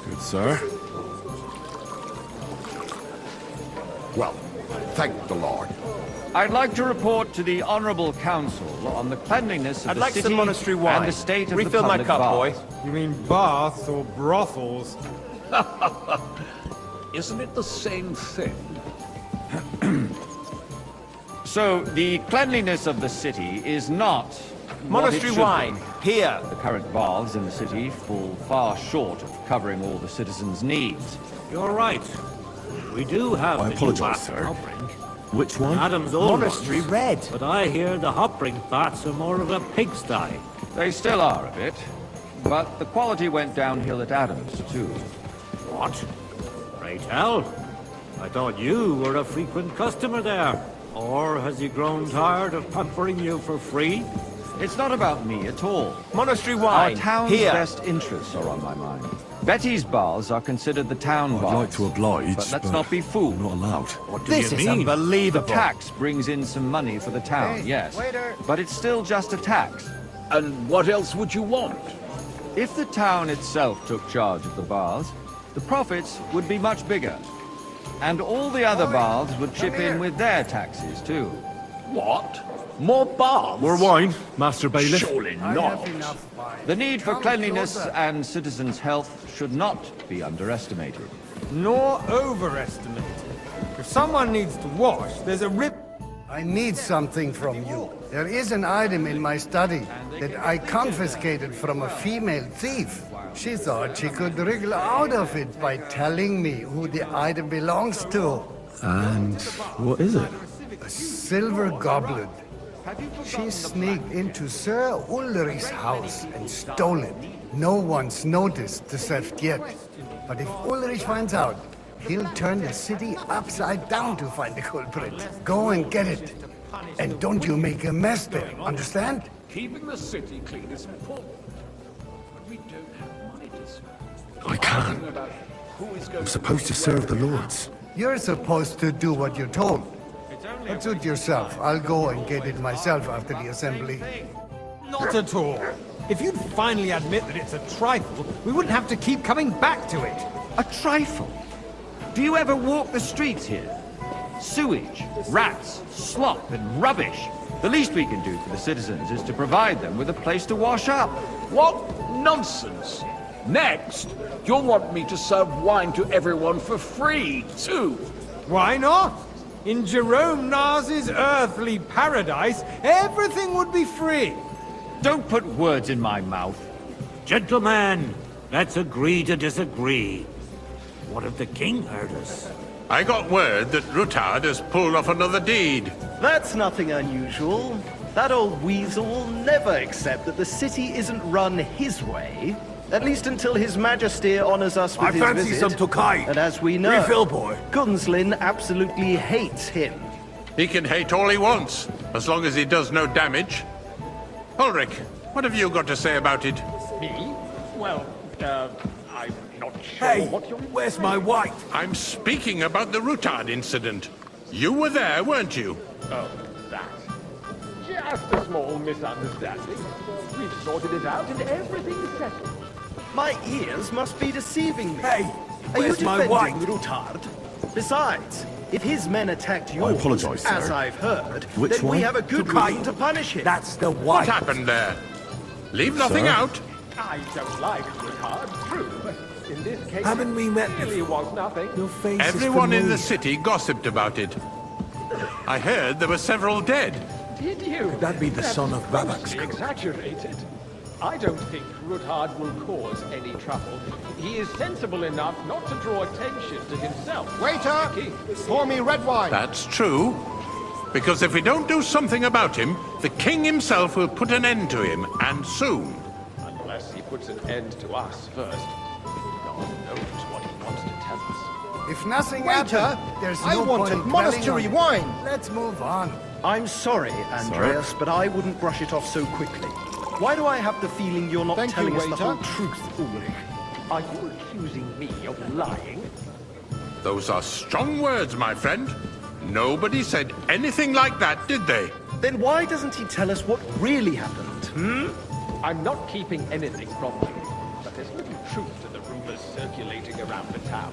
Good, sir. Well, thank the Lord. I'd like to report to the Honorable Council on the cleanliness of I'd the like city some monastery wine. and the state of Refill the my public cup, baths. boy. You mean baths or brothels? Isn't it the same thing? So, the cleanliness of the city is not what it Monastery should be. wine. Here. The current baths in the city fall far short of covering all the citizens' needs. You're right. We do have I the apologize, new bath sir. hopping. Which one? Adam's old Monastery ones. red. But I hear the hopping baths are more of a pigsty. They still are a bit, but the quality went downhill at Adams, too. What? Pray tell. I thought you were a frequent customer there. Or has he grown tired of pampering you for free? It's not about me at all. Monastery Our wine. town's Here. best interests are on my mind. Betty's baths are considered the town I'd baths. like to oblige, but let's not be fooled. I'm not allowed. What do This you is mean? The unbelievable. tax brings in some money for the town, Hey, yes. waiter. But it's still just a tax. And what else would you want? If the town itself took charge of the baths, the profits would be much bigger. And all the other baths would chip in with their taxes, too. What? More baths? More wine, Master Bailiff? Surely I not. have enough wine. The need for Come cleanliness closer. and citizens' health should not be underestimated. Nor overestimated. If someone needs to wash, there's a rip. I need something from you. There is an item in my study that I confiscated from a female thief. She thought she could wriggle out of it by telling me who the item belongs to. And what is it? A silver goblet. She sneaked into Sir Ulrich's house and stole it. No one's noticed the theft yet. But if Ulrich finds out, he'll turn the city upside down to find the culprit. Go and get it. And don't you make a mess there, understand? Keeping the city clean is important. But we don't have money to spend. I can't. About who is going I'm supposed to serve the lords. You're supposed to do what you're told. But suit yourself. I'll go and get it myself after the assembly. Not at all. If you'd finally admit that it's a trifle, we wouldn't have to keep coming back to it. A trifle? Do you ever walk the streets here? Sewage, rats, slop, and rubbish. The least we can do for the citizens is to provide them with a place to wash up. What nonsense! Next, you'll want me to serve wine to everyone for free, too. Why not? In Jerome Nars's earthly paradise, everything would be free. Don't put words in my mouth. Gentlemen, let's agree to disagree. What if the king heard us? I got word that Rutard has pulled off another deed. That's nothing unusual. That old weasel will never accept that the city isn't run his way. At least until His Majesty honors us with I his fancy visit. some Tokai. And as we know, Refill, boy. Gunslin absolutely hates him. He can hate all he wants, as long as he does no damage. Ulrich, what have you got to say about it? Me? Well, I'm not sure Hey, what you're... where's my wife? I'm speaking about the Rutard incident. You were there, weren't you? Oh, that. Just a small misunderstanding. We've sorted it out and everything's settled. My ears must be deceiving me. Hey, Are you where's my defending wife? Rutard? Besides, if his men attacked yours, apologise, as sir. I've heard, Which then we one? have a good Tokai. reason to punish him. That's the What wife. happened there? Leave nothing Sir? out. I don't like Rutard, true, but in this case, Haven't we met it really before? was nothing. Your face Everyone is in the familiar. city gossiped about it. I heard there were several dead. Did you? Could that be the son of Babak's Grossly exaggerated. I don't think Rutard will cause any trouble. He is sensible enough not to draw attention to himself. Waiter, pour me red wine. That's true. Because if we don't do something about him, the king himself will put an end to him, and soon. Unless he puts an end to us first. God knows what he wants to tell us. If nothing Waiter, happened, there's I no wanted point monastery dwelling on wine. it. Let's move on. I'm sorry, Andreas, but I wouldn't brush it off so quickly. Why do I have the feeling you're not Thank you, telling us the waiter. whole truth, Ulrich? Are you accusing me of lying? Those are strong words, my friend. Nobody said anything like that, did they? Then why doesn't he tell us what really happened, I'm not keeping anything from you, but there's little truth to the rumors circulating around the town.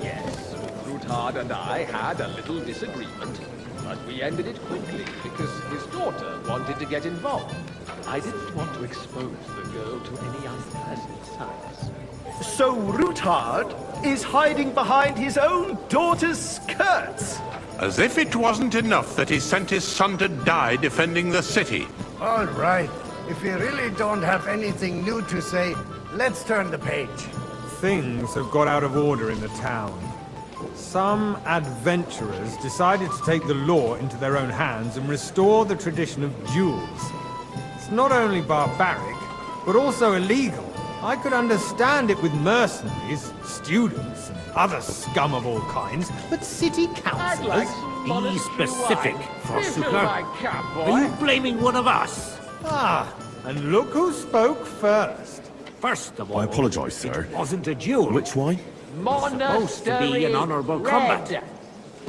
Yes, Rutard and I had a little disagreement, but we ended it quickly because his daughter wanted to get involved. I didn't want to expose the girl to any unpleasant sights. So Rutard is hiding behind his own daughter's skirts? As if it wasn't enough that he sent his son to die defending the city. All right. If we really don't have anything new to say, let's turn the page. Things have got out of order in the town. Some adventurers decided to take the law into their own hands and restore the tradition of duels. It's not only barbaric, but also illegal. I could understand it with mercenaries, students, and other scum of all kinds, but city councillors? Be specific, Refill Forsooker. my cup, boy. Are you blaming one of us? Ah, and look who spoke first. First of all, I apologise, sir. it wasn't a duel. Which wine? Supposed to be an honourable combat.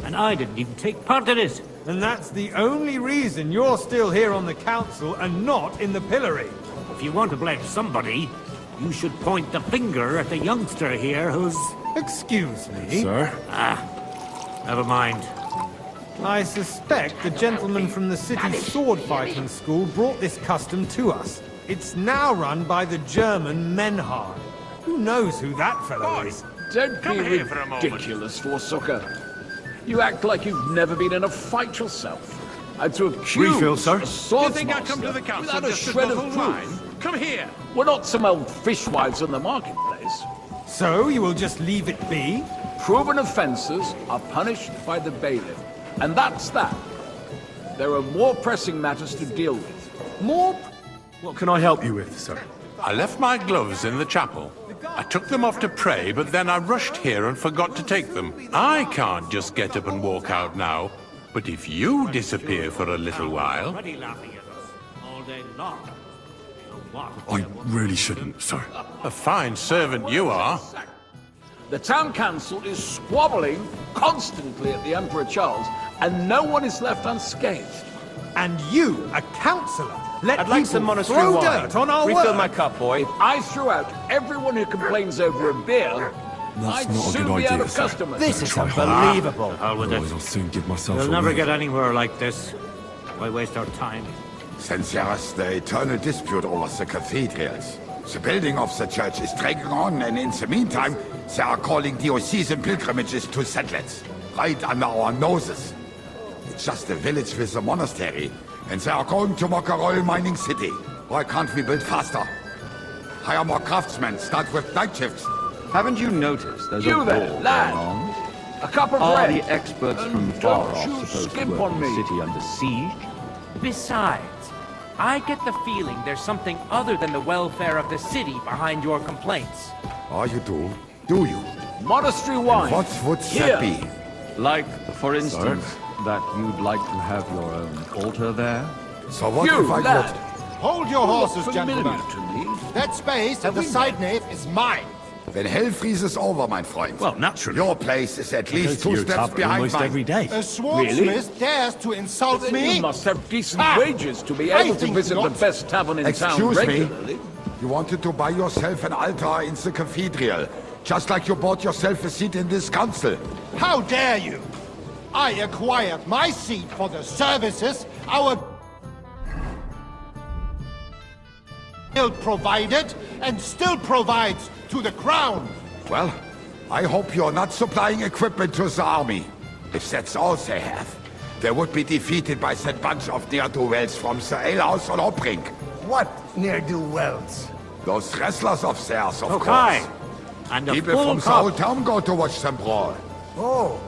And I didn't even take part in it. And that's the only reason you're still here on the council and not in the pillory. If you want to blame somebody, you should point the finger at the youngster here who's... Excuse me? Sir? Never mind. I suspect the gentleman from the city sword fighting school brought this custom to us. It's now run by the German Menhard. Who knows who that fellow is? Don't Come be here for a moment. ridiculous, Forsooker. You act like you've never been in a fight yourself. And to accuse Refill, sir. a You swordsmaster think I come to the council without a just shred for of the whole proof. line? Come here. We're not some old fishwives in the marketplace. So you will just leave it be? Proven offences are punished by the bailiff. And that's that. There are more pressing matters to deal with. More? What can I help you with, sir? I left my gloves in the chapel. I took them off to pray, but then I rushed here and forgot to take them. I can't just get up and walk out now. But if you disappear for a little while... Already laughing at us all day long. So what? I really shouldn't, sir. A fine servant you are. The town council is squabbling constantly at the Emperor Charles, and no one is left unscathed. And you, a councillor, let I'd like people some monastery throw wine. dirt on our Refill work. my cup, boy. If I threw out everyone who complains over a beer, That's I'd not a soon good be out idea, of sir. customers. This is Try unbelievable. Hell with Otherwise it. I'll soon give myself We'll away. never get anywhere like this. Why waste our time? Since years, the eternal dispute over the cathedrals. The building of the church is dragging on, and in the meantime, they are calling diocesan pilgrimages to settlers, right under our noses. It's just a village with a monastery, and they are going to make a royal mining city. Why can't we build faster? Hire more craftsmen, start with night shifts. Haven't you noticed there's a You war there, going lad. on? A cup of Are bread. the experts And from far don't off you supposed to skimp work on in the me. city under siege? Besides, I get the feeling there's something other than the welfare of the city behind your complaints. Oh, you do? Do you? Monastery wine. What would Here. that be? Like, for instance, that you'd like to have your own altar there? So what You, if I lad. would... Hold your horses, Familiar gentlemen. to me. That space at the side nave is mine. Then hell freezes over, mein Freund. Well, naturally. Your place is at I go least to 2 your steps tavern behind almost mine. every day. A swordsmith dares to insult Then me? you must have decent Ah, wages to be I able to think visit not. the best tavern in town Excuse me? regularly. You wanted to buy yourself an altar in the cathedral, just like you bought yourself a seat in this council. How dare you? I acquired my seat for the services our guild provided and still provides to the crown. Well, I hope you're not supplying equipment to the army. If that's all they have, they would be defeated by that bunch of ne'er-do-wells from the alehouse on Hopbrink. What ne'er-do-wells? Those wrestlers of theirs, of Okay. course. And a People full from the cup. whole town go to watch them brawl. Oh,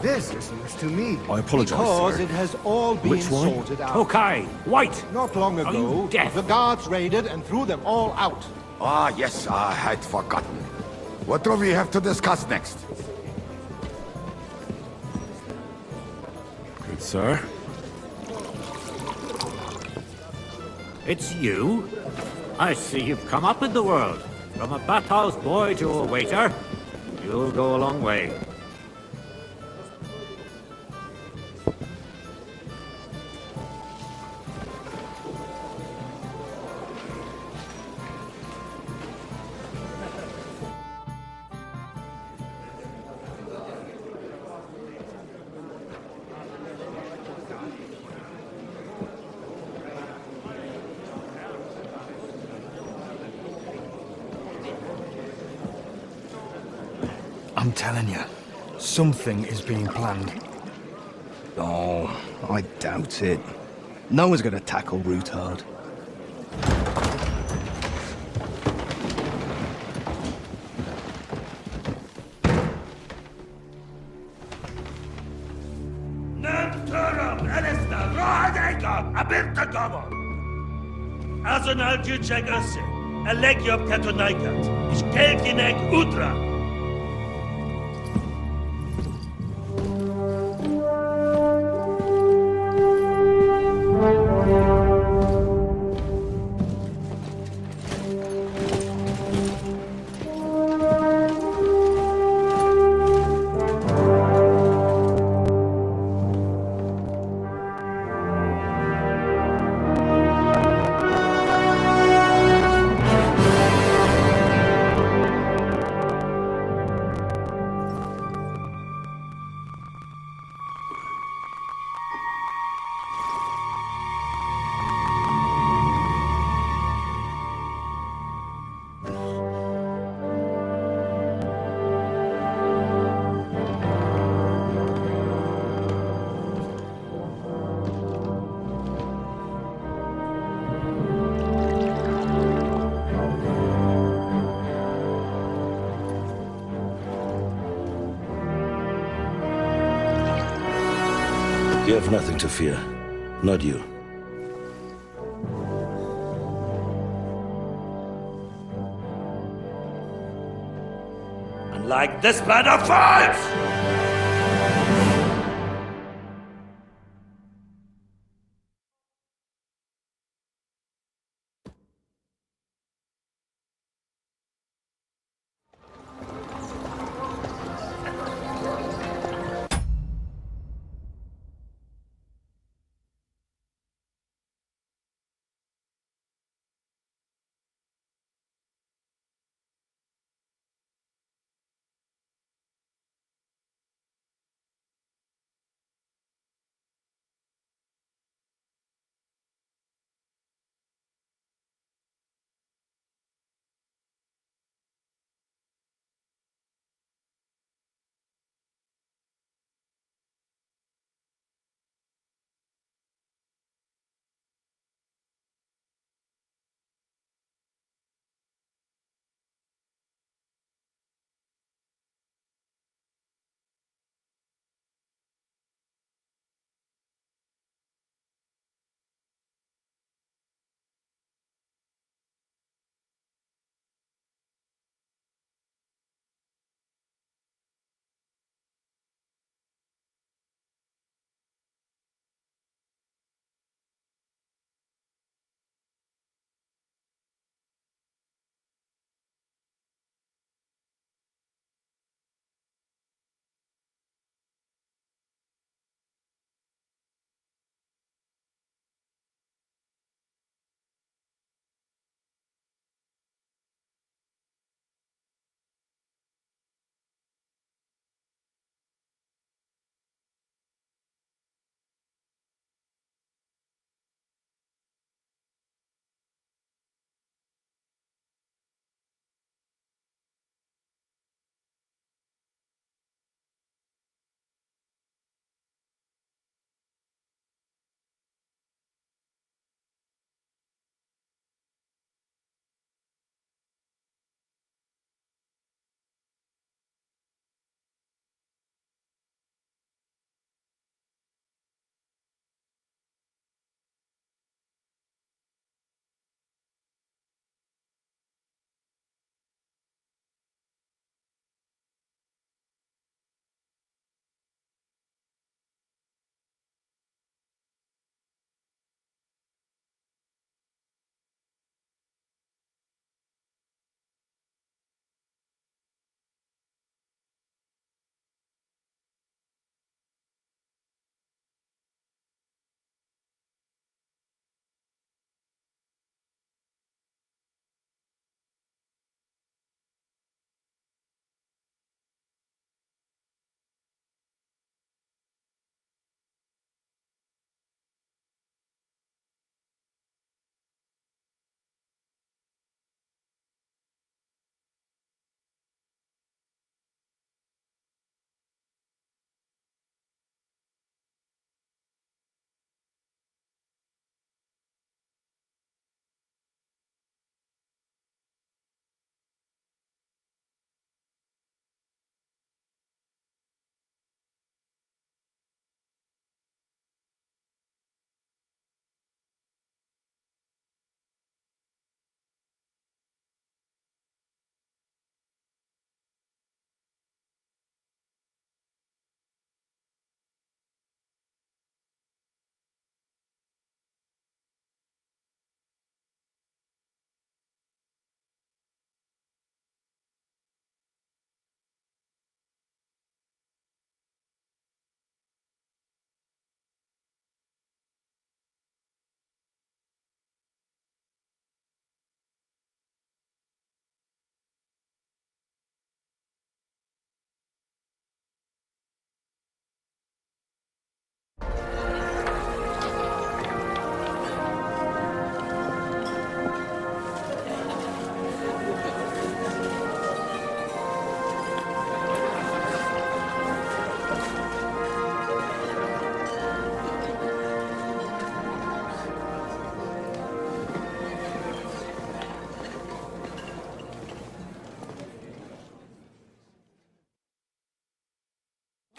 this is news to me. I apologise, Because sir. it has all been Which one? sorted out. Okay, white. Not long Are ago, you deaf? the guards raided and threw them all out. Ah, yes, I had forgotten. What do we have to discuss next? Good, sir. It's you? I see you've come up in the world. From a bathhouse boy to a waiter. You'll go a long way. I'm telling you, something is being planned. Oh, I doubt it. No one's gonna tackle Routard. Azonal Gyurcsák össze! A legjobb katonákat, és keljenek útra! You have nothing to fear. Not you. Unlike this plan of fights!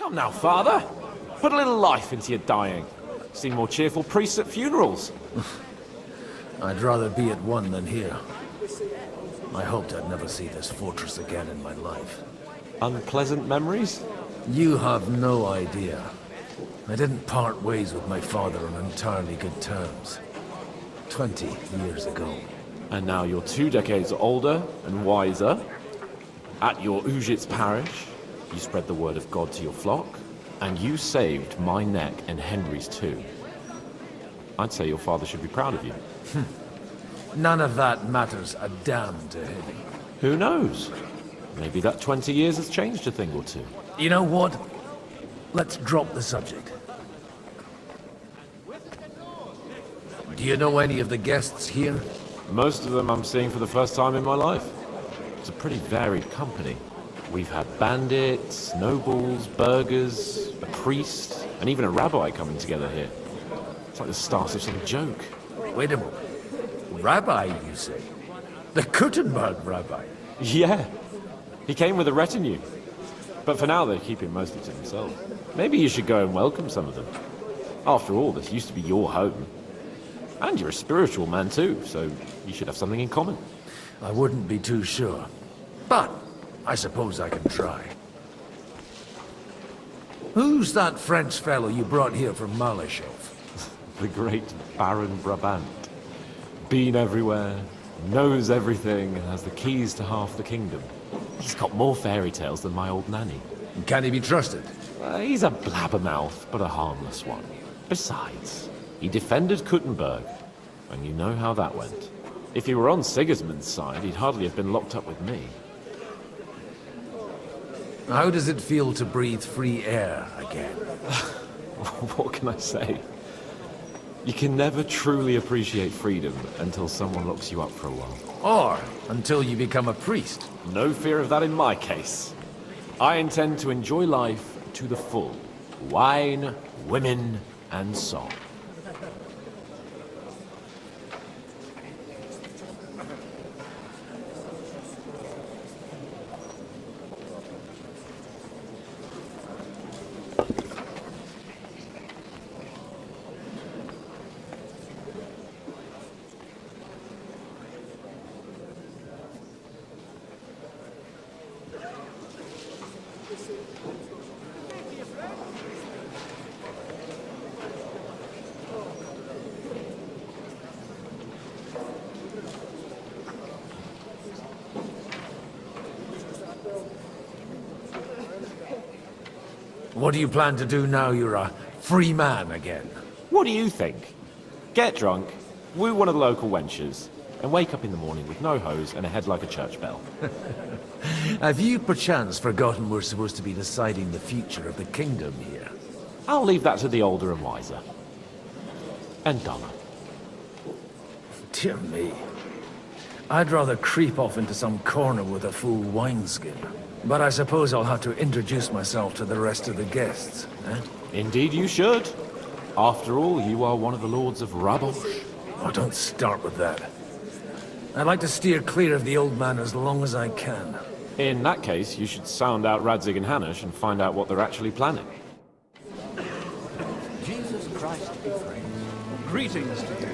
Come now, Father. Put a little life into your dying. See more cheerful priests at funerals. I'd rather be at one than here. I hoped I'd never see this fortress again in my life. Unpleasant memories? You have no idea. I didn't part ways with my father on entirely good terms. 20 years ago. And now you're 2 decades older and wiser. At your Ujit's parish, you spread the word of God to your flock, and you saved my neck and Henry's too. I'd say your father should be proud of you. None of that matters a damn to him. Who knows? Maybe that 20 years has changed a thing or two. You know what? Let's drop the subject. Do you know any of the guests here? Most of them I'm seeing for the first time in my life. It's a pretty varied company. We've had bandits, nobles, burghers, a priest, and even a rabbi coming together here. It's like the start of some joke. Wait a moment. Rabbi, you say? The Kuttenberg rabbi? Yeah. He came with a retinue. But for now, they keep him mostly to themselves. Maybe you should go and welcome some of them. After all, this used to be your home. And you're a spiritual man too, so you should have something in common. I wouldn't be too sure. But I suppose I can try. Who's that French fellow you brought here from Malachov? The great Baron Brabant. Been everywhere, knows everything, and has the keys to half the kingdom. He's got more fairy tales than my old nanny. Can he be trusted? He's a blabbermouth, but a harmless one. Besides, he defended Kuttenberg, and you know how that went. If he were on Sigismund's side, he'd hardly have been locked up with me. How does it feel to breathe free air again? What can I say? You can never truly appreciate freedom until someone locks you up for a while. Or until you become a priest. No fear of that in my case. I intend to enjoy life to the full. Wine, women, and song. What do you plan to do now you're a free man again? What do you think? Get drunk, woo one of the local wenches, and wake up in the morning with no hose and a head like a church bell. Have you perchance forgotten we're supposed to be deciding the future of the kingdom here? I'll leave that to the older and wiser. And dumber. Dear me. I'd rather creep off into some corner with a full wineskin. But I suppose I'll have to introduce myself to the rest of the guests, eh? Indeed you should. After all, you are one of the lords of Rabosh. Oh, don't start with that. I'd like to steer clear of the old man as long as I can. In that case, you should sound out Radzig and Hanush and find out what they're actually planning. Jesus Christ be praised. Greetings to you.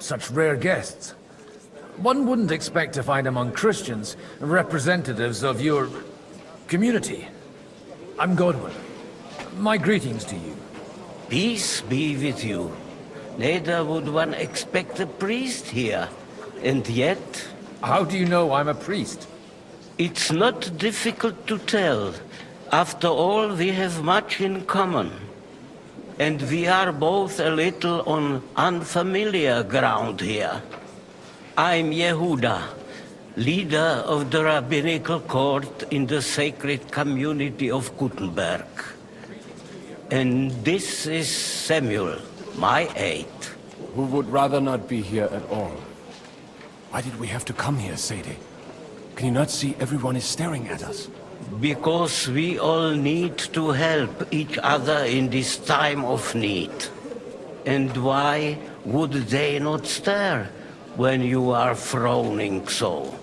Such rare guests. One wouldn't expect to find among Christians representatives of your community. I'm Godwin. My greetings to you. Peace be with you. Neither would one expect a priest here. And yet... How do you know I'm a priest? It's not difficult to tell. After all, we have much in common. And we are both a little on unfamiliar ground here. I'm Yehuda, leader of the rabbinical court in the sacred community of Gutenberg. And this is Samuel, my aide. Who would rather not be here at all. Why did we have to come here, Sadie? Can you not see everyone is staring at us? Because we all need to help each other in this time of need. And why would they not stare when you are frowning so?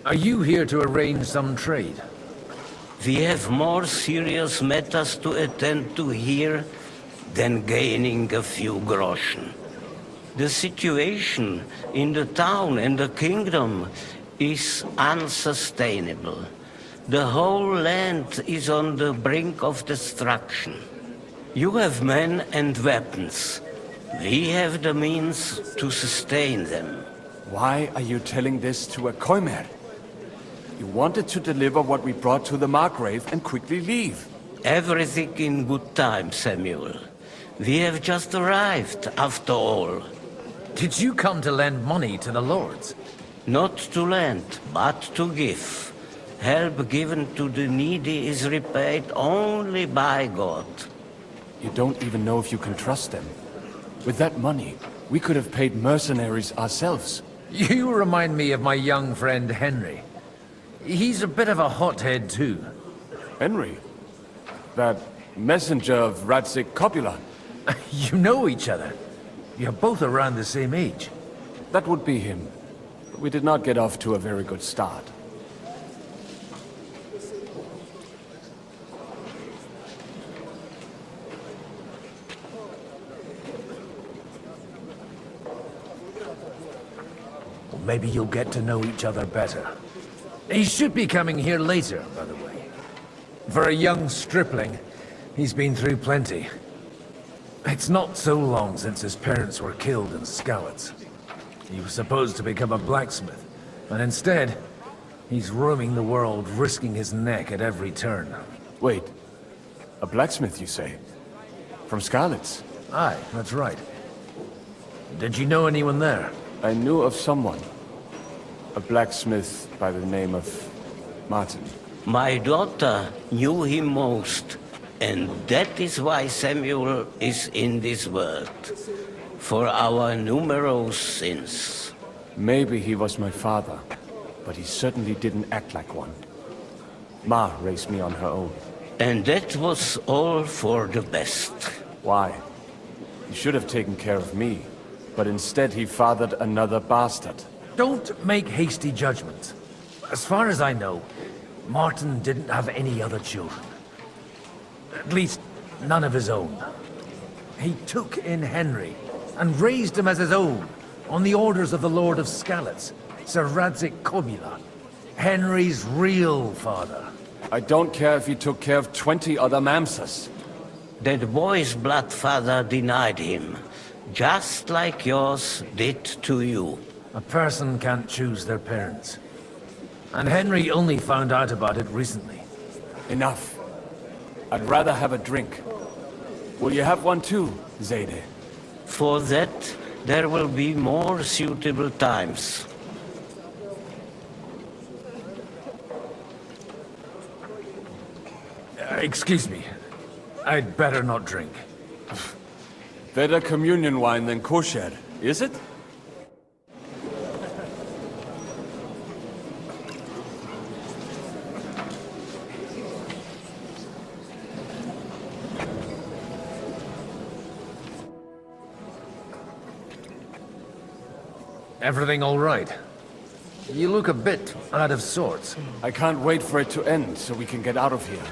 Are you here to arrange some trade? We have more serious matters to attend to here than gaining a few groschen. The situation in the town and the kingdom is unsustainable. The whole land is on the brink of destruction. You have men and weapons. We have the means to sustain them. Why are you telling this to a Koimer? You wanted to deliver what we brought to the Margrave and quickly leave. Everything in good time, Samuel. We have just arrived, after all. Did you come to lend money to the lords? Not to lend, but to give. Help given to the needy is repaid only by God. You don't even know if you can trust them. With that money, we could have paid mercenaries ourselves. You remind me of my young friend Henry. He's a bit of a hothead too. Henry? That messenger of Radzik Copula? You know each other. You're both around the same age. That would be him. But we did not get off to a very good start. Well, maybe you'll get to know each other better. He should be coming here later, by the way. For a young stripling, he's been through plenty. It's not so long since his parents were killed in Skalitz. He was supposed to become a blacksmith, and instead, he's roaming the world, risking his neck at every turn. Wait, a blacksmith, you say? From Skalitz? Aye, that's right. Did you know anyone there? I knew of someone. A blacksmith by the name of Martin. My daughter knew him most, and that is why Samuel is in this world. For our numerous sins. Maybe he was my father, but he certainly didn't act like one. Ma raised me on her own. And that was all for the best. Why? He should have taken care of me, but instead he fathered another bastard. Don't make hasty judgments. As far as I know, Martin didn't have any other children. At least, none of his own. He took in Henry and raised him as his own, on the orders of the Lord of Skalitz, Sir Radzik Copula, Henry's real father. I don't care if he took care of 20 other Mamsas. That boy's blood father denied him, just like yours did to you. A person can't choose their parents. And Henry only found out about it recently. Enough. I'd rather have a drink. Will you have one too, Zayde? For that, there will be more suitable times. Excuse me. I'd better not drink. Better communion wine than kosher, is it? Everything all right? You look a bit out of sorts. I can't wait for it to end so we can get out of here.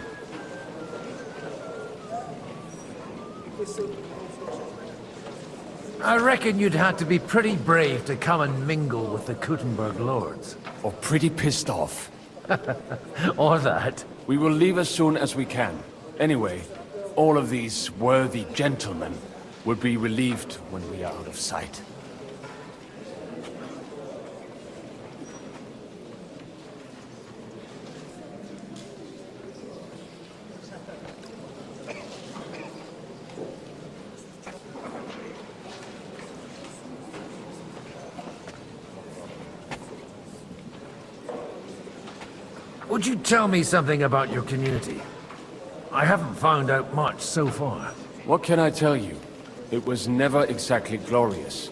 I reckon you'd have to be pretty brave to come and mingle with the Gutenberg lords. Or pretty pissed off. Or that. We will leave as soon as we can. Anyway, all of these worthy gentlemen would be relieved when we are out of sight. Would you tell me something about your community? I haven't found out much so far. What can I tell you? It was never exactly glorious.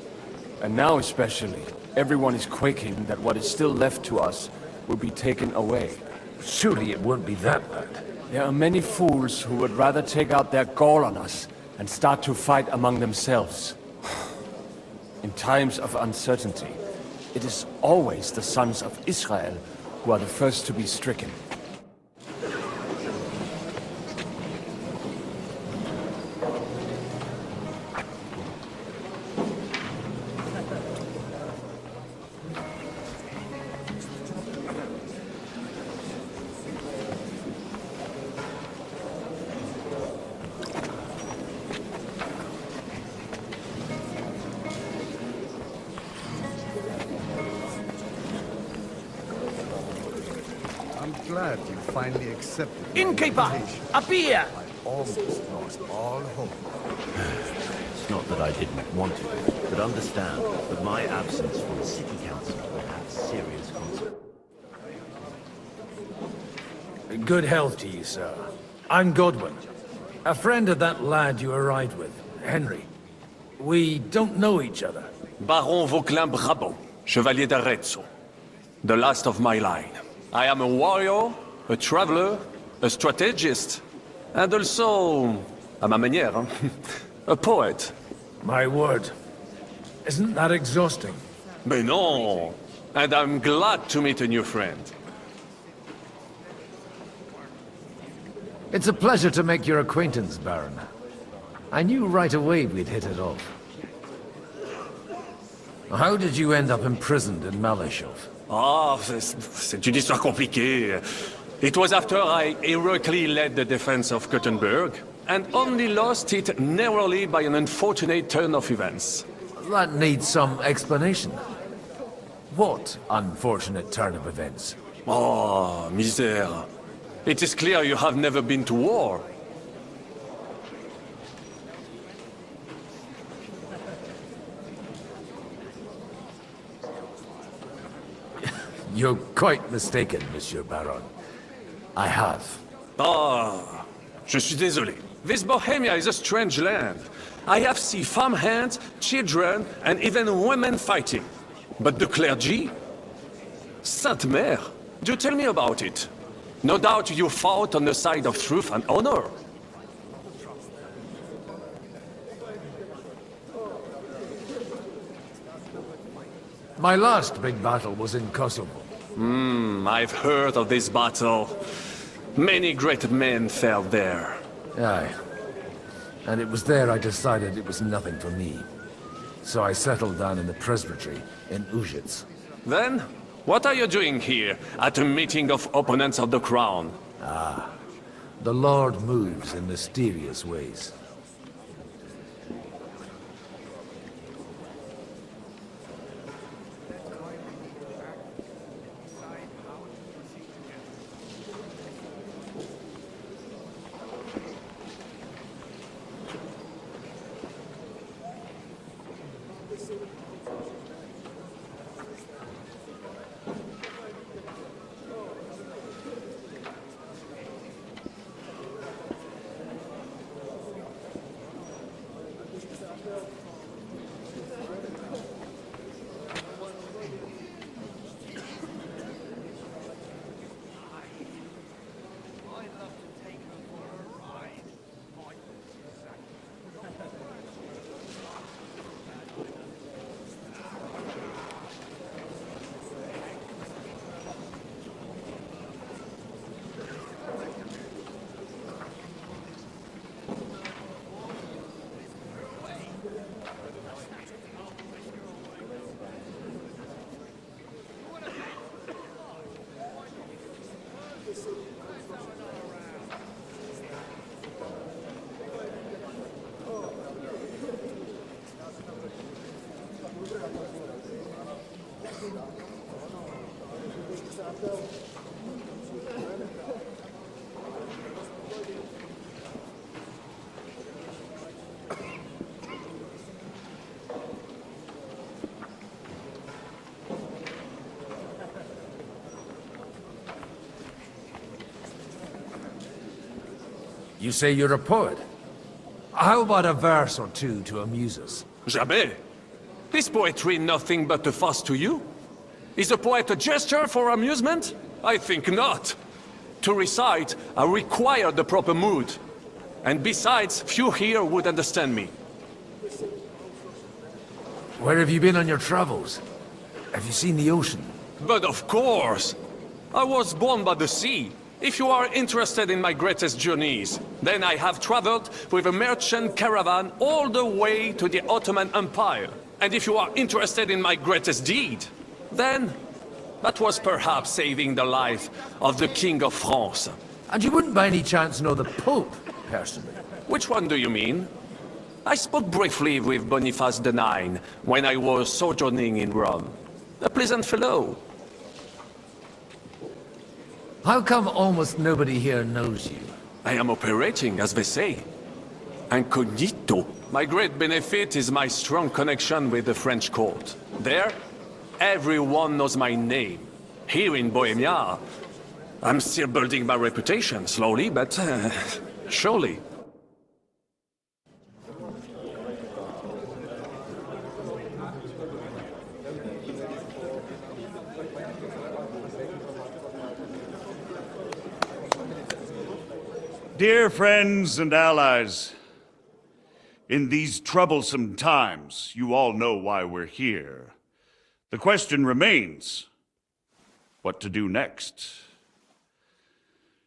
And now especially, everyone is quaking that what is still left to us will be taken away. Surely it won't be that bad. There are many fools who would rather take out their gall on us and start to fight among themselves. In times of uncertainty, it is always the sons of Israel who are the first to be stricken. I'm glad you finally accepted my Innkeeper! invitation. A beer! I almost lost all hope. It's not that I didn't want to, but understand that my absence from the city council will have serious consequences. Good health to you, sir. I'm Godwin. A friend of that lad you arrived with, Henry. We don't know each other. Baron Vauquelin Brabant, Chevalier d'Arezzo. The last of my line. I am a warrior, a traveler, a strategist, and also, à ma manière, a poet. My word. Isn't that exhausting? Mais non! And I'm glad to meet a new friend. It's a pleasure to make your acquaintance, Baron. I knew right away we'd hit it off. How did you end up imprisoned in Malashov? Ah, c'est une histoire compliquée. It was after I heroically led the defense of Gothenburg, and only lost it narrowly by an unfortunate turn of events. That needs some explanation. What unfortunate turn of events? Oh, misère. It is clear you have never been to war. You're quite mistaken, Monsieur Baron. I have. Ah, je suis désolé. This Bohemia is a strange land. I have seen farmhands, children, and even women fighting. But the clergy? Sainte Mère, do tell me about it. No doubt you fought on the side of truth and honor. My last big battle was in Kosovo. I've heard of this battle. Many great men fell there. Aye. And it was there I decided it was nothing for me. So I settled down in the presbytery in Ujits. Then, what are you doing here, at a meeting of opponents of the crown? Ah, the Lord moves in mysterious ways. You say you're a poet. How about a verse or two to amuse us? Jamais. Is poetry nothing but a fuss to you? Is a poet a gesture for amusement? I think not. To recite, I require the proper mood. And besides, few here would understand me. Where have you been on your travels? Have you seen the ocean? But of course! I was born by the sea. If you are interested in my greatest journeys, then I have traveled with a merchant caravan all the way to the Ottoman Empire. And if you are interested in my greatest deed, then that was perhaps saving the life of the King of France. And you wouldn't by any chance know the Pope, personally? Which one do you mean? I spoke briefly with Boniface IX when I was sojourning in Rome. A pleasant fellow. How come almost nobody here knows you? I am operating, as they say. Incognito. My great benefit is my strong connection with the French court. There, everyone knows my name. Here in Bohemia, I'm still building my reputation, slowly, but surely. Dear friends and allies, in these troublesome times, you all know why we're here. The question remains, what to do next?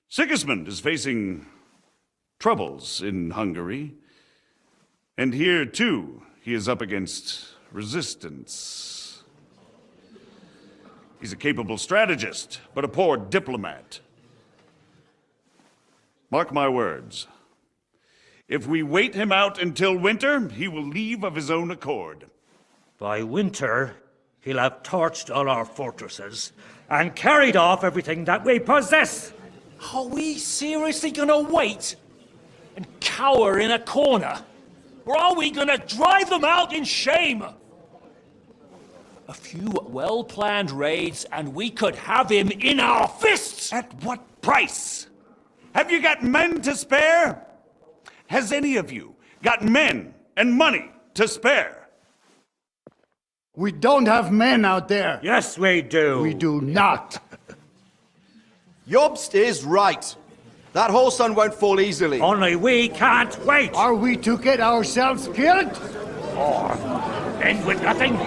Sigismund is facing troubles in Hungary, and here, too, he is up against resistance. He's a capable strategist, but a poor diplomat. Mark my words. If we wait him out until winter, he will leave of his own accord. By winter, he'll have torched all our fortresses and carried off everything that we possess. Are we seriously gonna wait and cower in a corner? Or are we gonna drive them out in shame? A few well-planned raids and we could have him in our fists! At what price? Have you got men to spare? Has any of you got men and money to spare? We don't have men out there. Yes, we do. We do not. Jobst is right. That whole sun won't fall easily. Only we can't wait. Are we to get ourselves killed? Or end with nothing?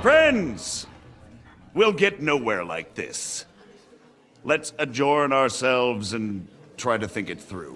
Friends, we'll get nowhere like this. Let's adjourn ourselves and try to think it through.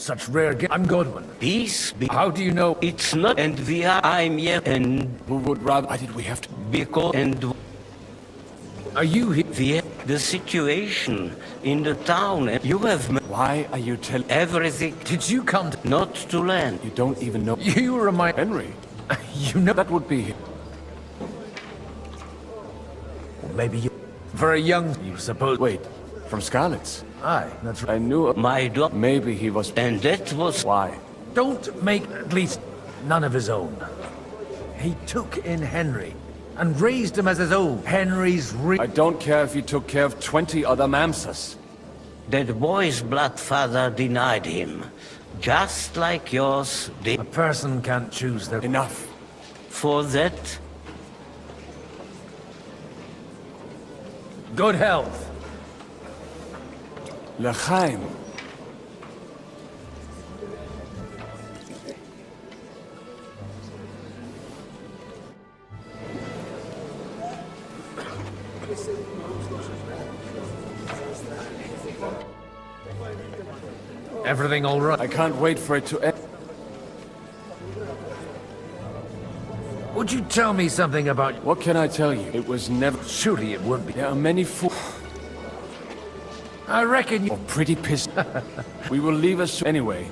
Such rare I'm Godwin. Peace be. How do you know? It's not, and we are, I'm here, and Who would rather... Why did we have to... because, and Are you here? the situation in the town, and you have Why are you telling... everything. Did you come to... Not to land. You don't even know... You remind... Henry. You know... That would be... Maybe you... Very young, you suppose... Wait, from Scarlet's? Aye, that's right. I knew... My dog. Maybe he was... And that was... Why? Don't make at least none of his own. He took in Henry and raised him as his own. Henry's I don't care if he took care of 20 other Mamsas. That boy's blood father denied him. Just like yours did. A person can't choose their... Enough. For that, Good health. L'chaim. Everything all right? I can't wait for it to end. Would you tell me something about... What can I tell you? It was never... Surely it would be. There are many fools. I reckon you... Or pretty pissed. We will leave us anyway.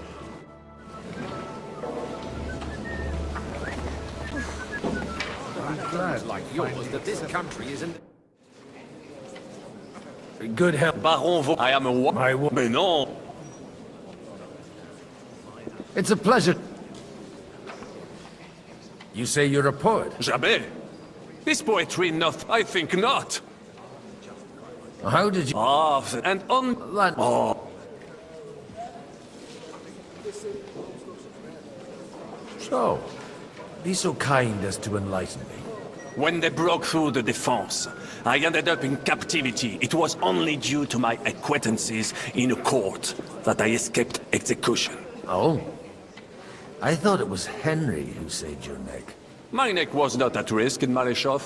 I'm glad, like yours, that this country isn't... Good health. Baron, I am a Mais non. It's a pleasure. You say you're a poet? Jamais. Is poetry enough? I think not. How did you... Ah, and on... Oh. So, be so kind as to enlighten me. When they broke through the defense, I ended up in captivity. It was only due to my acquaintances in a court that I escaped execution. Oh? I thought it was Henry who saved your neck. My neck was not at risk in Maleshov.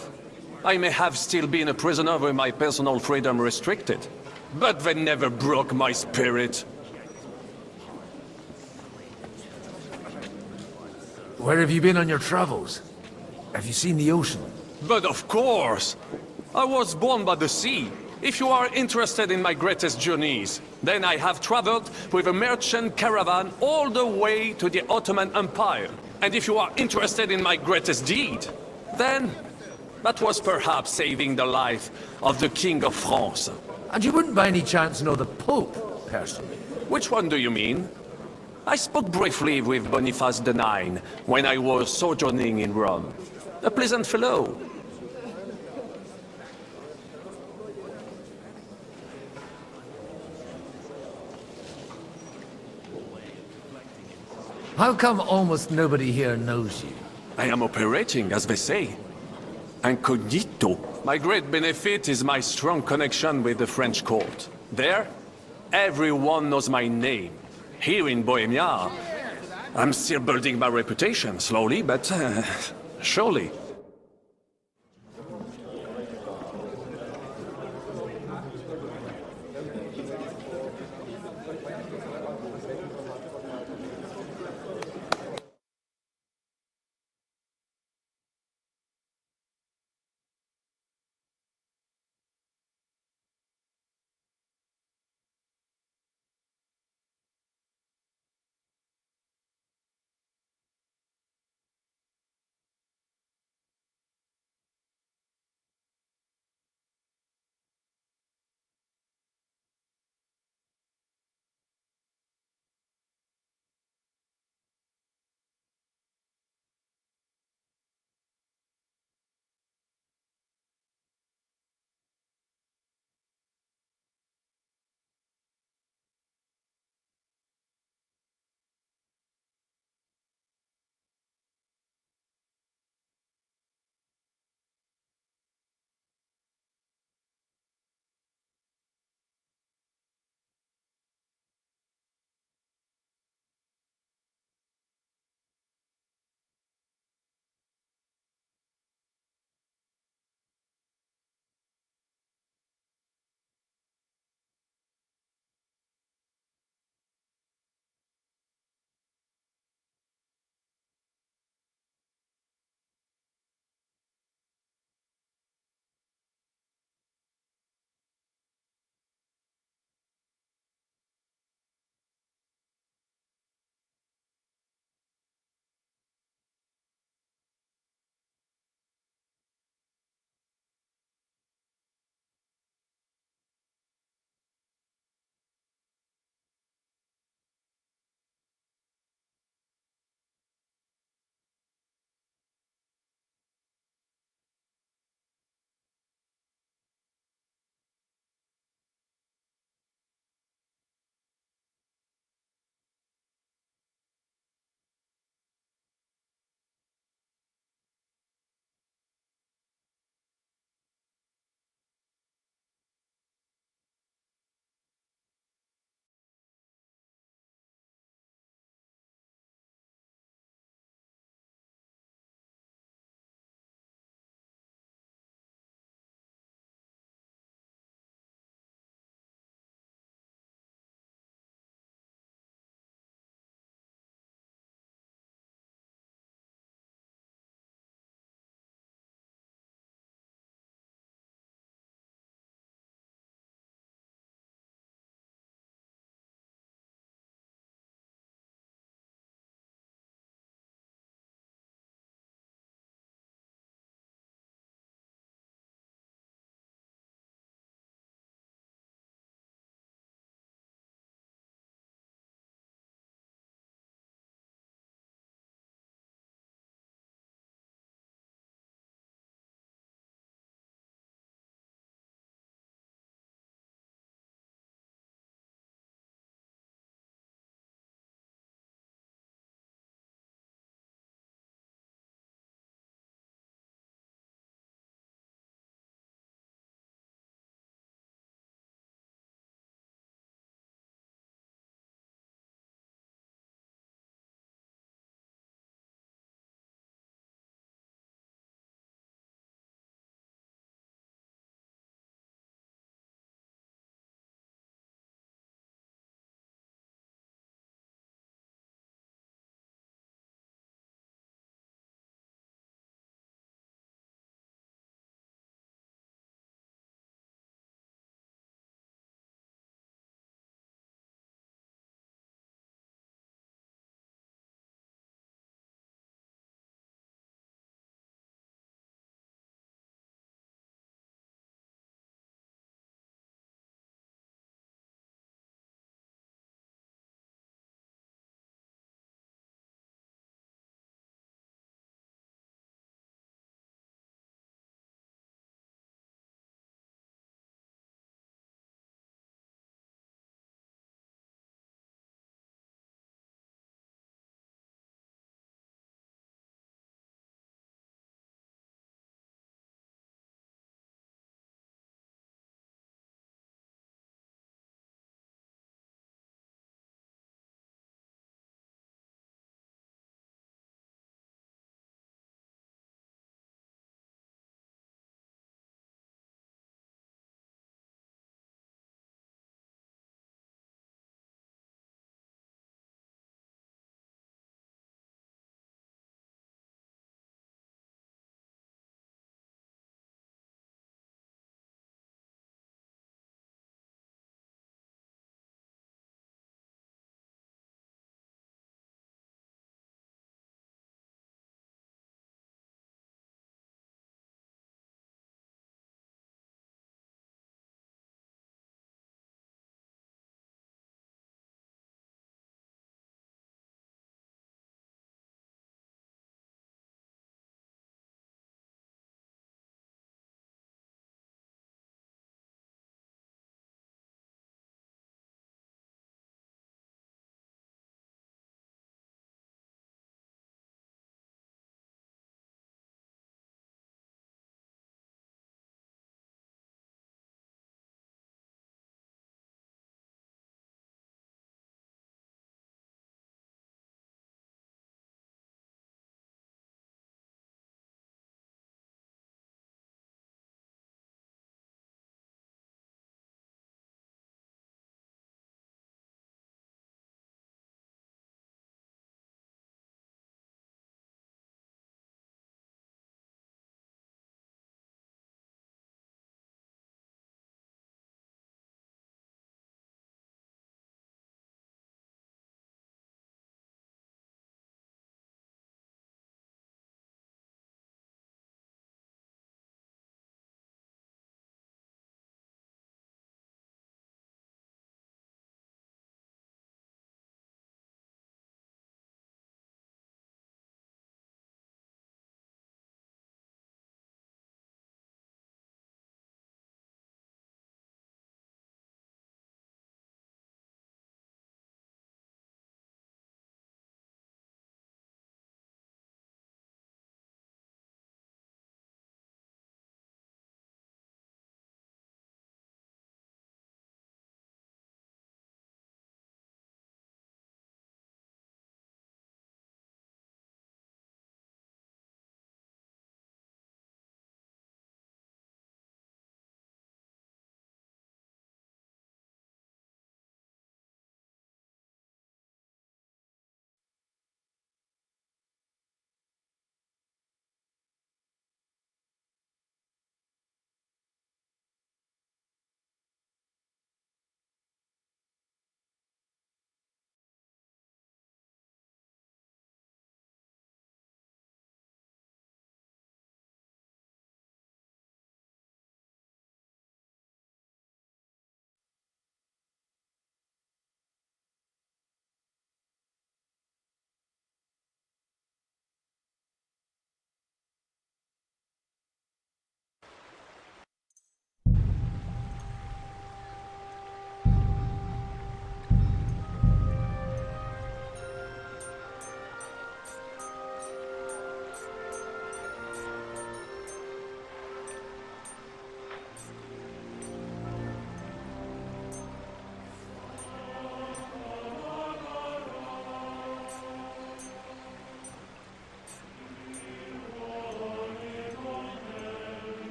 I may have still been a prisoner with my personal freedom restricted, but they never broke my spirit. Where have you been on your travels? Have you seen the ocean? But of course! I was born by the sea. If you are interested in my greatest journeys, then I have traveled with a merchant caravan all the way to the Ottoman Empire. And if you are interested in my greatest deed, then that was perhaps saving the life of the King of France. And you wouldn't by any chance know the Pope, personally? Which one do you mean? I spoke briefly with Boniface IX when I was sojourning in Rome. A pleasant fellow. How come almost nobody here knows you? I am operating, as they say. Incognito. My great benefit is my strong connection with the French court. There, everyone knows my name. Here in Bohemia, I'm still building my reputation, slowly, but surely.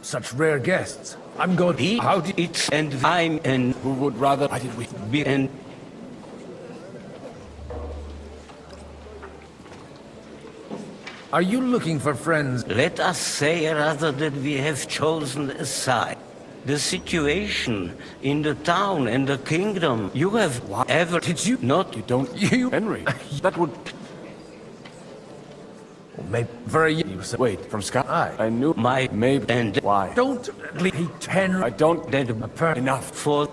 Such rare guests. I'm going. How did it and I'm and who would rather? Why did we be and Are you looking for friends? let us say rather that we have chosen a side. The situation in the town and the kingdom. You have ever Did you not? You don't. You, Henry. That would. Maybe very. You said, Wait, from Sky. I knew. My Maybe. and Why? don't hate Henry. I don't. that Enough. for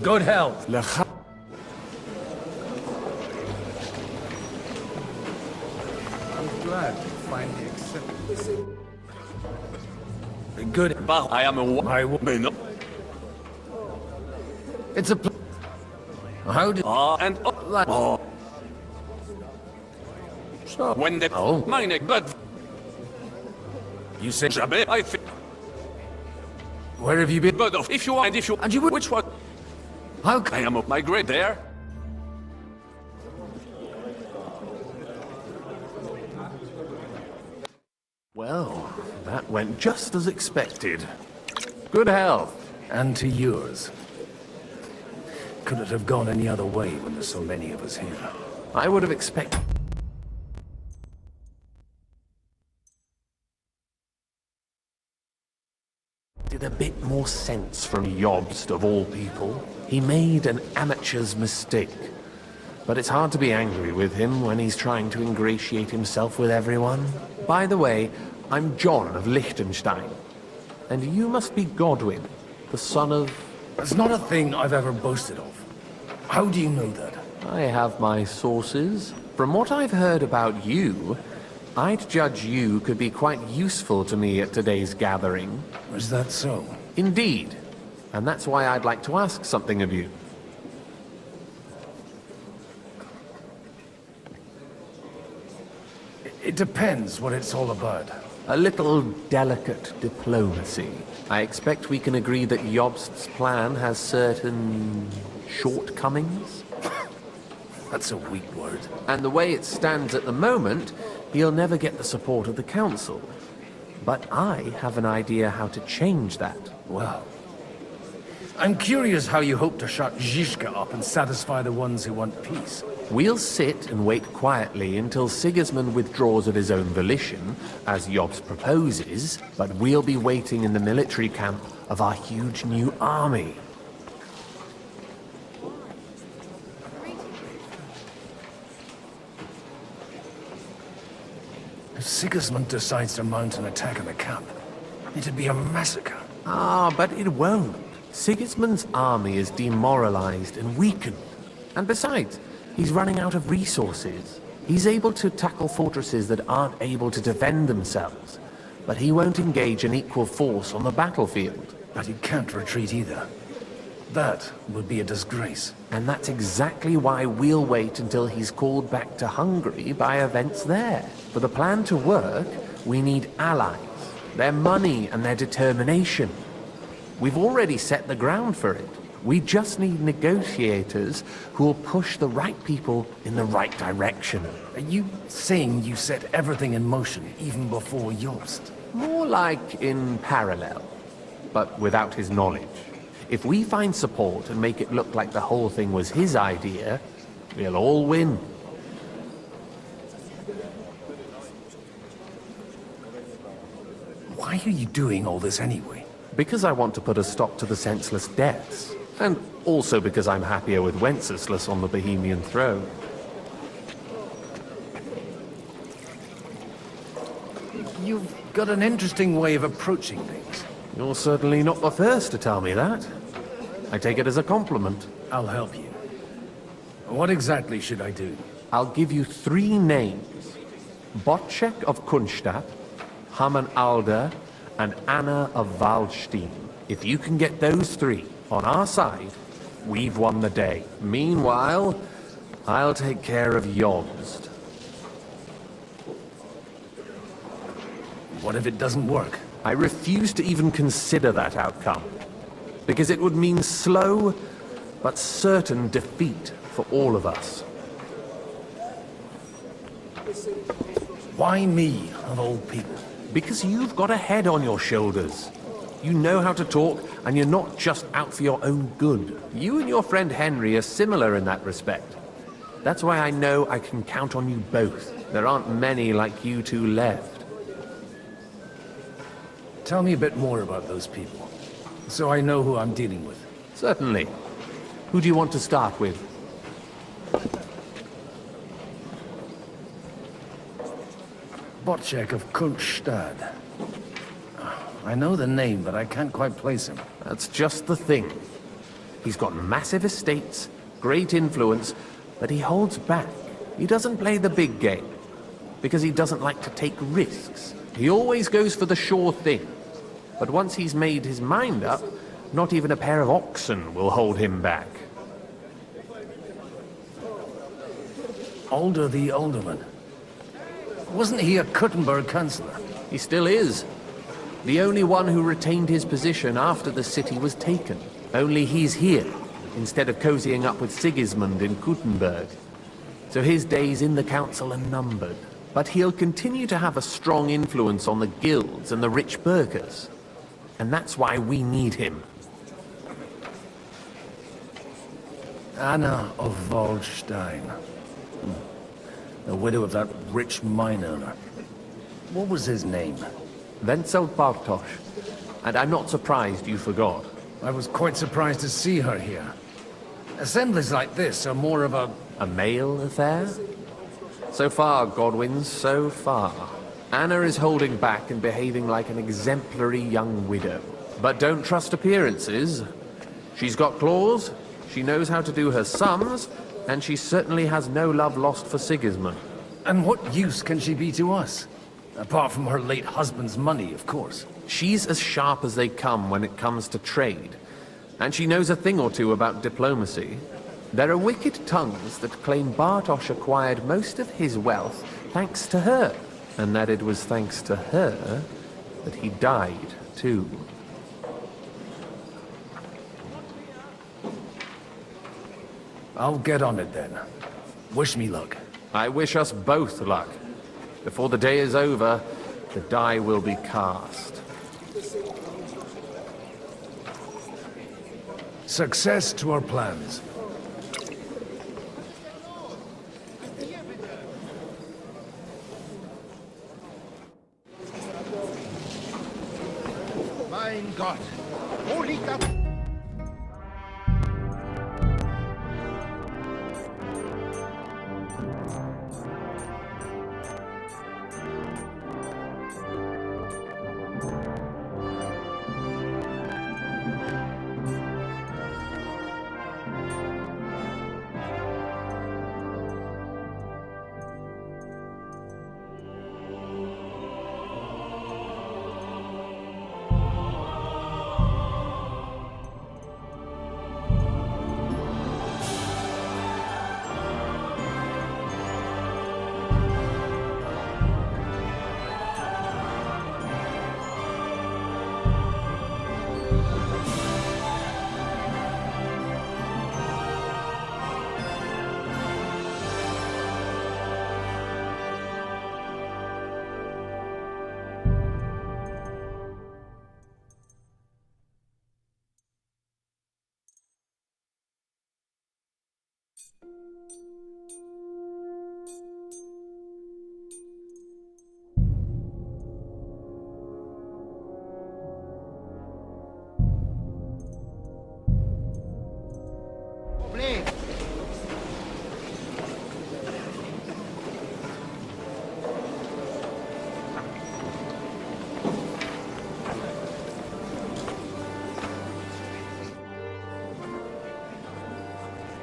Good health. I'm glad you finally accepted. Good. I am a I will. It's a. How did? and so when the mine but You said. Jabé, I think. Where have you been? But if you are, and if you, And you would. which one? How? I am my grade there. Well, that went just as expected. Good health. And to yours. Could it have gone any other way when there's so many of us here? I would have expected. A bit more sense from Jobst of all people. He made an amateur's mistake. But it's hard to be angry with him when he's trying to ingratiate himself with everyone. By the way, I'm John of Liechtenstein. And you must be Godwin, the son of... It's not a thing I've ever boasted of. How do you know that? I have my sources. From what I've heard about you, I'd judge you could be quite useful to me at today's gathering. Is that so? Indeed. And that's why I'd like to ask something of you. It depends what it's all about. A little delicate diplomacy. I expect we can agree that Jobst's plan has certain shortcomings? That's a weak word. And the way it stands at the moment, he'll never get the support of the council. But I have an idea how to change that. Well, I'm curious how you hope to shut Zizka up and satisfy the ones who want peace. We'll sit and wait quietly until Sigismund withdraws of his own volition, as Jobst proposes, but we'll be waiting in the military camp of our huge new army. If Sigismund decides to mount an attack on the camp, it'd be a massacre. Ah, but it won't. Sigismund's army is demoralized and weakened. And besides, he's running out of resources. He's able to tackle fortresses that aren't able to defend themselves. But he won't engage an equal force on the battlefield. But he can't retreat either. That would be a disgrace. And that's exactly why we'll wait until he's called back to Hungary by events there. For the plan to work, we need allies, their money and their determination. We've already set the ground for it. We just need negotiators who will push the right people in the right direction. Are you saying you set everything in motion even before Jobst? More like in parallel, but without his knowledge. If we find support and make it look like the whole thing was his idea, we'll all win. Why are you doing all this anyway? Because I want to put a stop to the senseless deaths. And also because I'm happier with Wenceslas on the Bohemian throne. You've got an interesting way of approaching things. You're certainly not the first to tell me that. I take it as a compliment. I'll help you. What exactly should I do? I'll give you 3 names. Botchek of Kunstadt, Hamann Alder, and Anna of Waldstein. If you can get those 3 on our side, we've won the day. Meanwhile, I'll take care of Jobst. What if it doesn't work? I refuse to even consider that outcome, because it would mean slow but certain defeat for all of us. Why me, of all people? Because you've got a head on your shoulders. You know how to talk, and you're not just out for your own good. You and your friend Henry are similar in that respect. That's why I know I can count on you both. There aren't many like you two left. Tell me a bit more about those people, so I know who I'm dealing with. Certainly. Who do you want to start with? Bocek of Kunststadt. I know the name, but I can't quite place him. That's just the thing. He's got massive estates, great influence, but he holds back. He doesn't play the big game, because he doesn't like to take risks. He always goes for the sure thing. But once he's made his mind up, not even a pair of oxen will hold him back. Alder the Alderman. Wasn't he a Kuttenberg councillor? He still is. The only one who retained his position after the city was taken. Only he's here, instead of cozying up with Sigismund in Kuttenberg. So his days in the council are numbered. But he'll continue to have a strong influence on the guilds and the rich burghers. And that's why we need him. Anna of Waldstein. The widow of that rich mine owner. What was his name? Wenzel Bartosz. And I'm not surprised you forgot. I was quite surprised to see her here. Assemblies like this are more of a... A male affair? So far, Godwin, so far. Anna is holding back and behaving like an exemplary young widow. But don't trust appearances. She's got claws, she knows how to do her sums, and she certainly has no love lost for Sigismund. And what use can she be to us? Apart from her late husband's money, of course. She's as sharp as they come when it comes to trade. And she knows a thing or two about diplomacy. There are wicked tongues that claim Bartosz acquired most of his wealth thanks to her. And that it was thanks to her that he died, too. I'll get on it then. Wish me luck. I wish us both luck. Before the day is over, the die will be cast. Success to our plans. Mein Gott! Wo liegt das?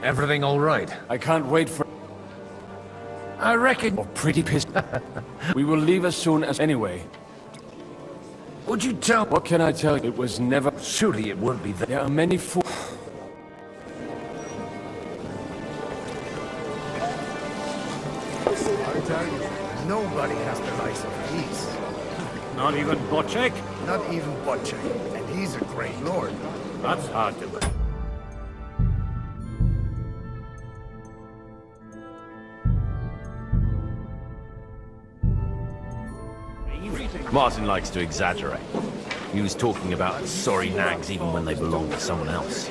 Everything all right? I can't wait for... I reckon... Oh, pretty pissed. We will leave as soon as... Anyway. Would you tell... What can I tell you? It was never... Surely it would be there. There are many fools... I tell you, nobody has the likes of peace. Not even Bocek? Not even Bocek, and he's a great lord. That's hard to believe. Martin likes to exaggerate. He was talking about sorry nags even when they belong to someone else.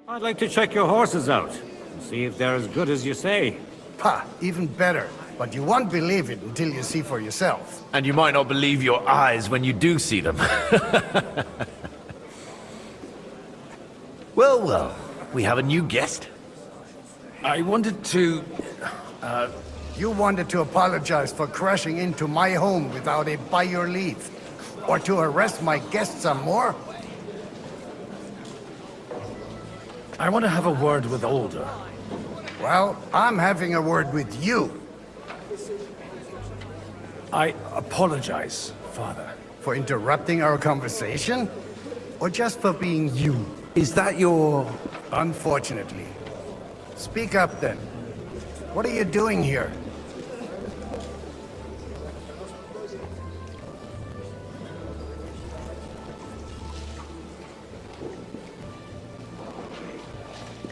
I'd like to check your horses out and see if they're as good as you say. Ha, even better. But you won't believe it until you see for yourself. And you might not believe your eyes when you do see them. Well, well, we have a new guest. I wanted to... You wanted to apologize for crashing into my home without it by your leave. Or to arrest my guests some more? I want to have a word with Older. Well, I'm having a word with you. I apologize, Father. For interrupting our conversation? Or just for being you? Is that your... Unfortunately. Speak up then. What are you doing here?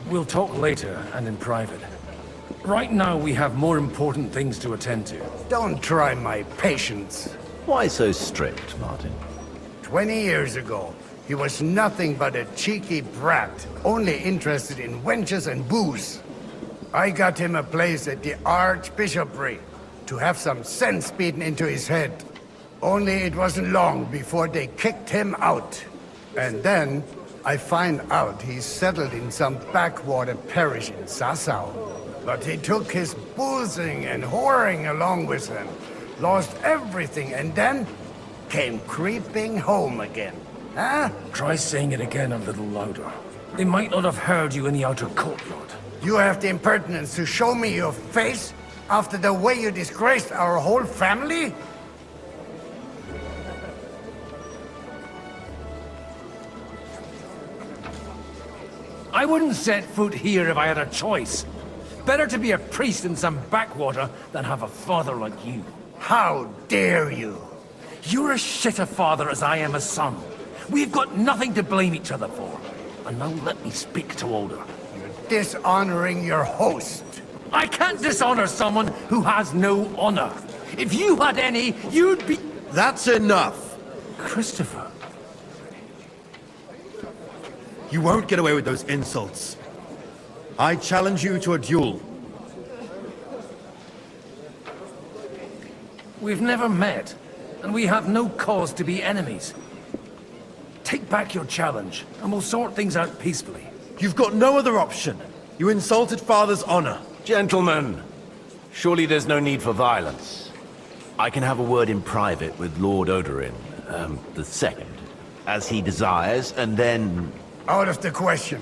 We'll talk later and in private. Right now we have more important things to attend to. Don't try my patience. Why so strict, Martin? 20 years ago, he was nothing but a cheeky brat, only interested in wenches and booze. I got him a place at the Archbishopric to have some sense beaten into his head. Only it wasn't long before they kicked him out. And then I find out he's settled in some backwater parish in Sassau. But he took his boozing and whoring along with him, lost everything, and then came creeping home again. Huh? Try saying it again a little louder. They might not have heard you in the outer courtyard. You have the impertinence to show me your face after the way you disgraced our whole family? I wouldn't set foot here if I had a choice. Better to be a priest in some backwater than have a father like you. How dare you? You're as shit a father as I am a son. We've got nothing to blame each other for. And now let me speak to Older. You're dishonoring your host. I can't dishonor someone who has no honor. If you had any, you'd be... That's enough. Christopher. You won't get away with those insults. I challenge you to a duel. We've never met, and we have no cause to be enemies. Take back your challenge, and we'll sort things out peacefully. You've got no other option. You insulted Father's honor. Gentlemen, surely there's no need for violence. I can have a word in private with Lord Odorin, the second, as he desires, and then... Out of the question.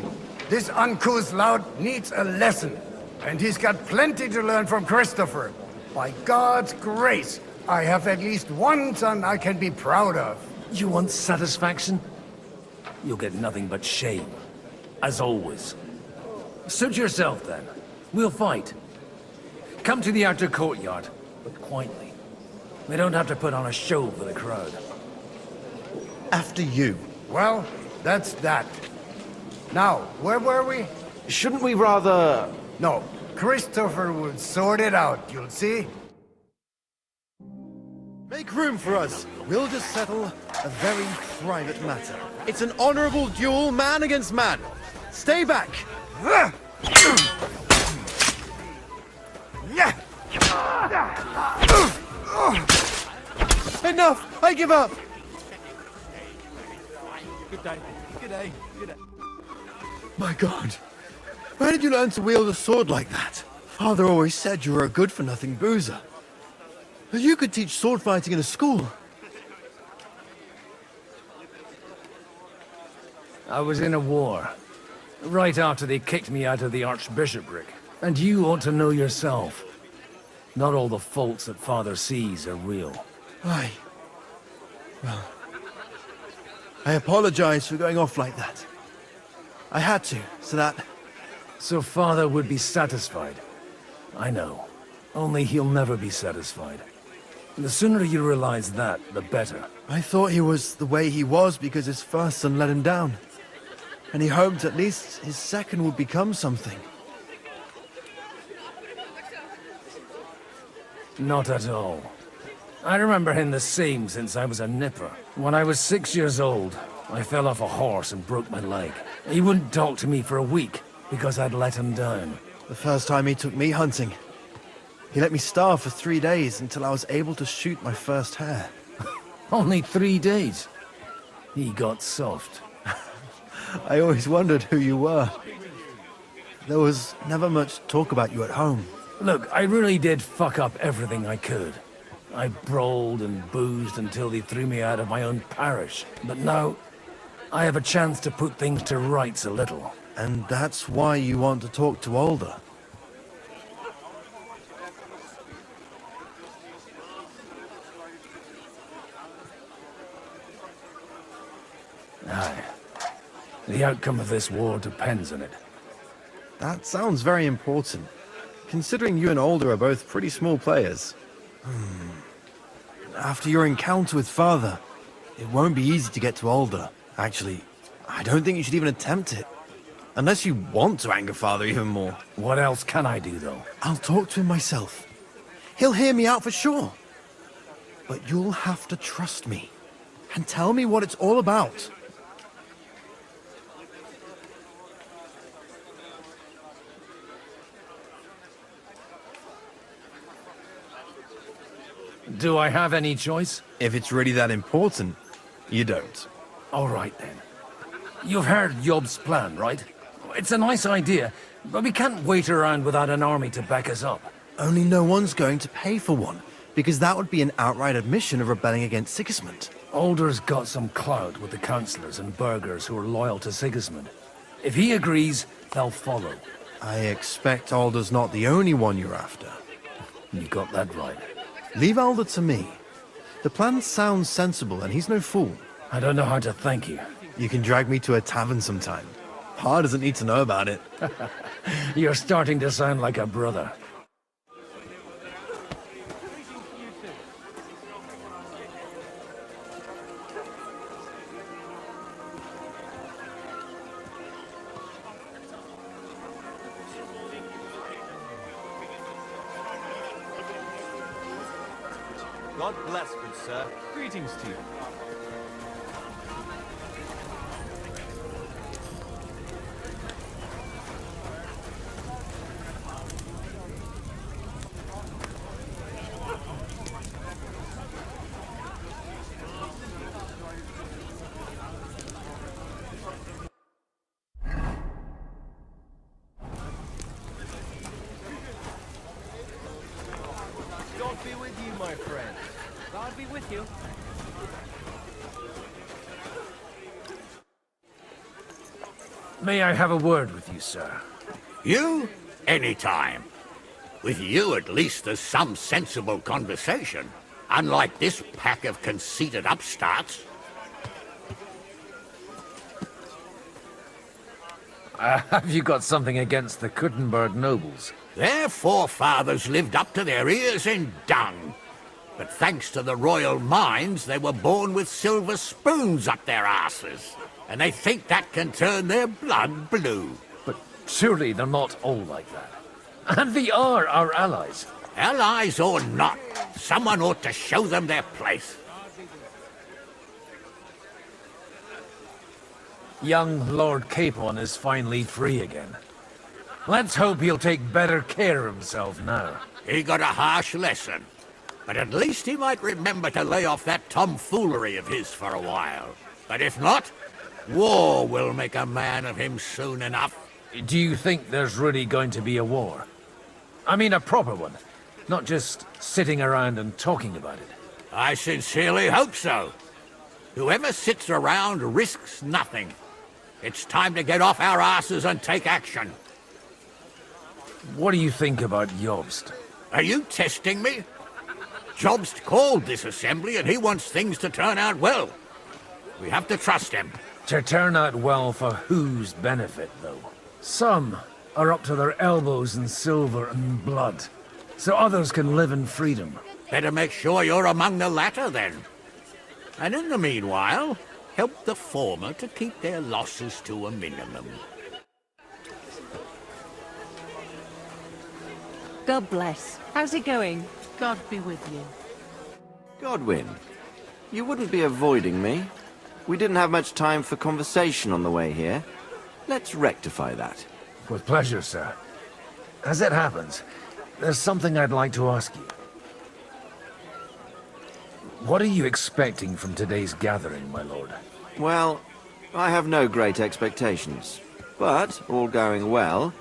This uncouth lout needs a lesson, and he's got plenty to learn from Christopher. By God's grace, I have at least one son I can be proud of. You want satisfaction? You'll get nothing but shame. As always. Suit yourself, then. We'll fight. Come to the outer courtyard, but quietly. We don't have to put on a show for the crowd. After you. Well, that's that. Now, where were we? Shouldn't we rather... No, Christopher will sort it out, you'll see. Make room for us. We'll just settle a very private matter. It's an honorable duel, man against man. Stay back. Enough! I give up! Good day. Good day. Good day. My God. Where did you learn to wield a sword like that? Father always said you were a good-for-nothing boozer. You could teach sword fighting in a school. I was in a war. Right after they kicked me out of the Archbishopric. And you ought to know yourself. Not all the faults that Father sees are real. Aye. Well, I apologize for going off like that. I had to, so that... So Father would be satisfied. I know. Only he'll never be satisfied. The sooner you realize that, the better. I thought he was the way he was because his first son let him down. And he hoped at least his second would become something. Not at all. I remember him the same since I was a nipper. When I was 6 years old, I fell off a horse and broke my leg. He wouldn't talk to me for a week because I'd let him down. The first time he took me hunting, he let me starve for 3 days until I was able to shoot my first hare. Only 3 days? He got soft. I always wondered who you were. There was never much talk about you at home. Look, I really did fuck up everything I could. I brawled and boozed until they threw me out of my own parish. But now, I have a chance to put things to rights a little. And that's why you want to talk to Alder? Aye. The outcome of this war depends on it. That sounds very important, considering you and Alder are both pretty small players. After your encounter with Father, it won't be easy to get to Alder. Actually, I don't think you should even attempt it. Unless you want to anger Father even more. What else can I do, though? I'll talk to him myself. He'll hear me out for sure. But you'll have to trust me and tell me what it's all about. Do I have any choice? If it's really that important, you don't. All right, then. You've heard Yob's plan, right? It's a nice idea, but we can't wait around without an army to back us up. Only no one's going to pay for one, because that would be an outright admission of rebelling against Sigismund. Alder's got some clout with the councillors and burghers who are loyal to Sigismund. If he agrees, they'll follow. I expect Alder's not the only one you're after. You got that right. Leave Alder to me. The plan sounds sensible, and he's no fool. I don't know how to thank you. You can drag me to a tavern sometime. Pa doesn't need to know about it. You're starting to sound like a brother. God bless, good sir. Greetings to you. God be with you, my friend. God be with you. May I have a word with you, sir? You? Anytime. With you, at least, there's some sensible conversation. Unlike this pack of conceited upstarts. Have you got something against the Kuttenberg nobles? Their forefathers lived up to their ears in dung. But thanks to the royal mines, they were born with silver spoons up their asses. And they think that can turn their blood blue. But surely they're not all like that. And they are our allies. Allies or not, someone ought to show them their place. Young Lord Capon is finally free again. Let's hope he'll take better care of himself now. He got a harsh lesson. But at least he might remember to lay off that tomfoolery of his for a while. But if not, war will make a man of him soon enough. Do you think there's really going to be a war? I mean a proper one, not just sitting around and talking about it. I sincerely hope so. Whoever sits around risks nothing. It's time to get off our asses and take action. What do you think about Jobst? Are you testing me? Jobst called this assembly and he wants things to turn out well. We have to trust him. To turn out well for whose benefit, though? Some are up to their elbows in silver and blood, so others can live in freedom. Better make sure you're among the latter, then. And in the meanwhile, help the former to keep their losses to a minimum. God bless. How's it going? God be with you. Godwin, you wouldn't be avoiding me. We didn't have much time for conversation on the way here. Let's rectify that. With pleasure, sir. As it happens, there's something I'd like to ask you. What are you expecting from today's gathering, my lord? Well, I have no great expectations. But, all going well,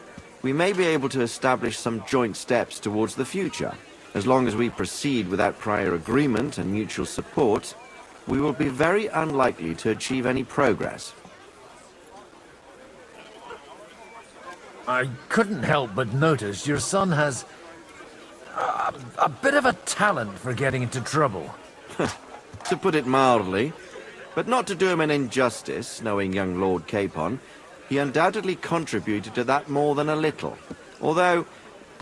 we may be able to establish some joint steps towards the future. As long as we proceed without prior agreement and mutual support, we will be very unlikely to achieve any progress. I couldn't help but notice your son has a bit of a talent for getting into trouble. To put it mildly, but not to do him an injustice, knowing young Lord Capon, he undoubtedly contributed to that more than a little. Although,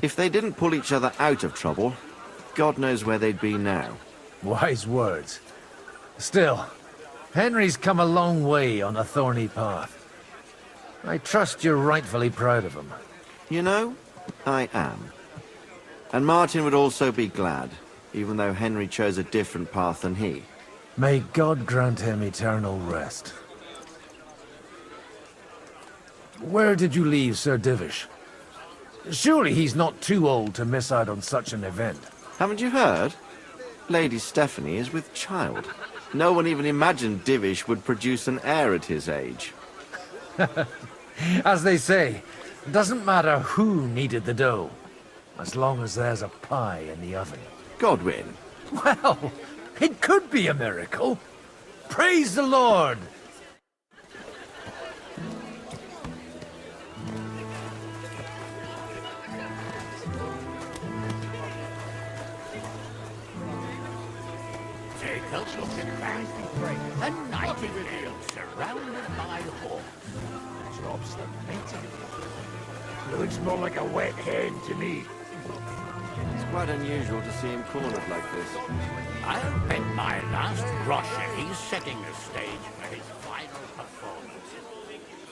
if they didn't pull each other out of trouble, God knows where they'd be now. Wise words. Still, Henry's come a long way on a thorny path. I trust you're rightfully proud of him. You know, I am. And Martin would also be glad, even though Henry chose a different path than he. May God grant him eternal rest. Where did you leave Sir Divish? Surely he's not too old to miss out on such an event. Haven't you heard? Lady Stephanie is with child. No one even imagined Divish would produce an heir at his age. As they say, it doesn't matter who kneaded the dough, as long as there's a pie in the oven. Godwin. Well, it could be a miracle. Praise the Lord! Take a look at that. A nightingale surrounded by hawks. Drops the mating. Looks more like a wet hen to me. It's quite unusual to see him cornered like this. I'll bet my last groschen he's setting the stage for his final performance.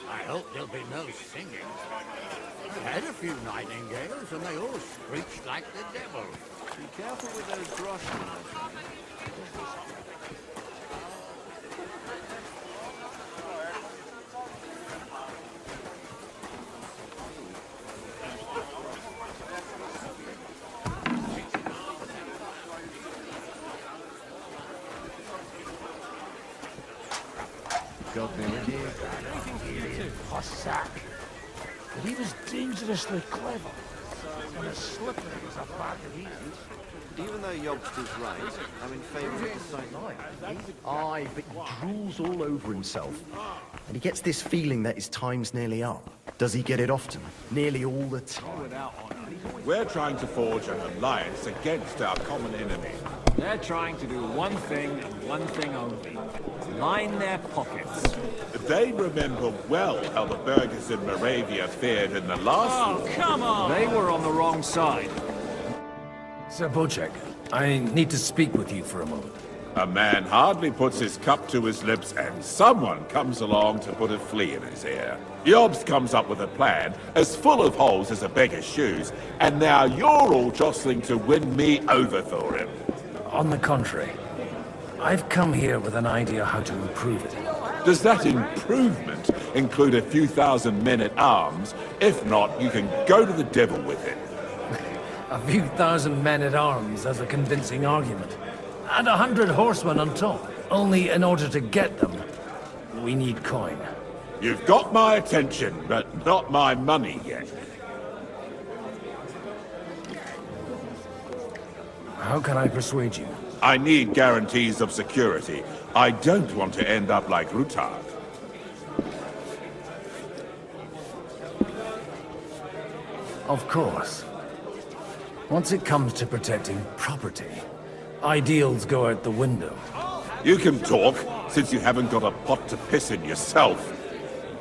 I hope there'll be no singing. I had a few nightingales and they all screeched like the devil. Be careful with those groschen, my friend. Cossack. But he was dangerously clever. And as slippery as a bag of eels. Even though Yobster's right, I'm in favour of the site. Aye, but he drools all over himself. And he gets this feeling that his time's nearly up. Does he get it often? Nearly all the time. We're trying to forge an alliance against our common enemy. They're trying to do one thing and one thing only. Line their pockets. They remember well how the burghers in Moravia fared in the last war. Come on! They were on the wrong side. Sir Bocek, I need to speak with you for a moment. A man hardly puts his cup to his lips and someone comes along to put a flea in his ear. Yobst comes up with a plan as full of holes as a beggar's shoes, and now you're all jostling to win me over for him. On the contrary, I've come here with an idea how to improve it. Does that improvement include a few thousand men-at-arms? If not, you can go to the devil with it. A few thousand men-at-arms as a convincing argument. And 100 horsemen on top. Only in order to get them, we need coin. You've got my attention, but not my money yet. How can I persuade you? I need guarantees of security. I don't want to end up like Rutard. Of course. Once it comes to protecting property, ideals go out the window. You can talk, since you haven't got a pot to piss in yourself.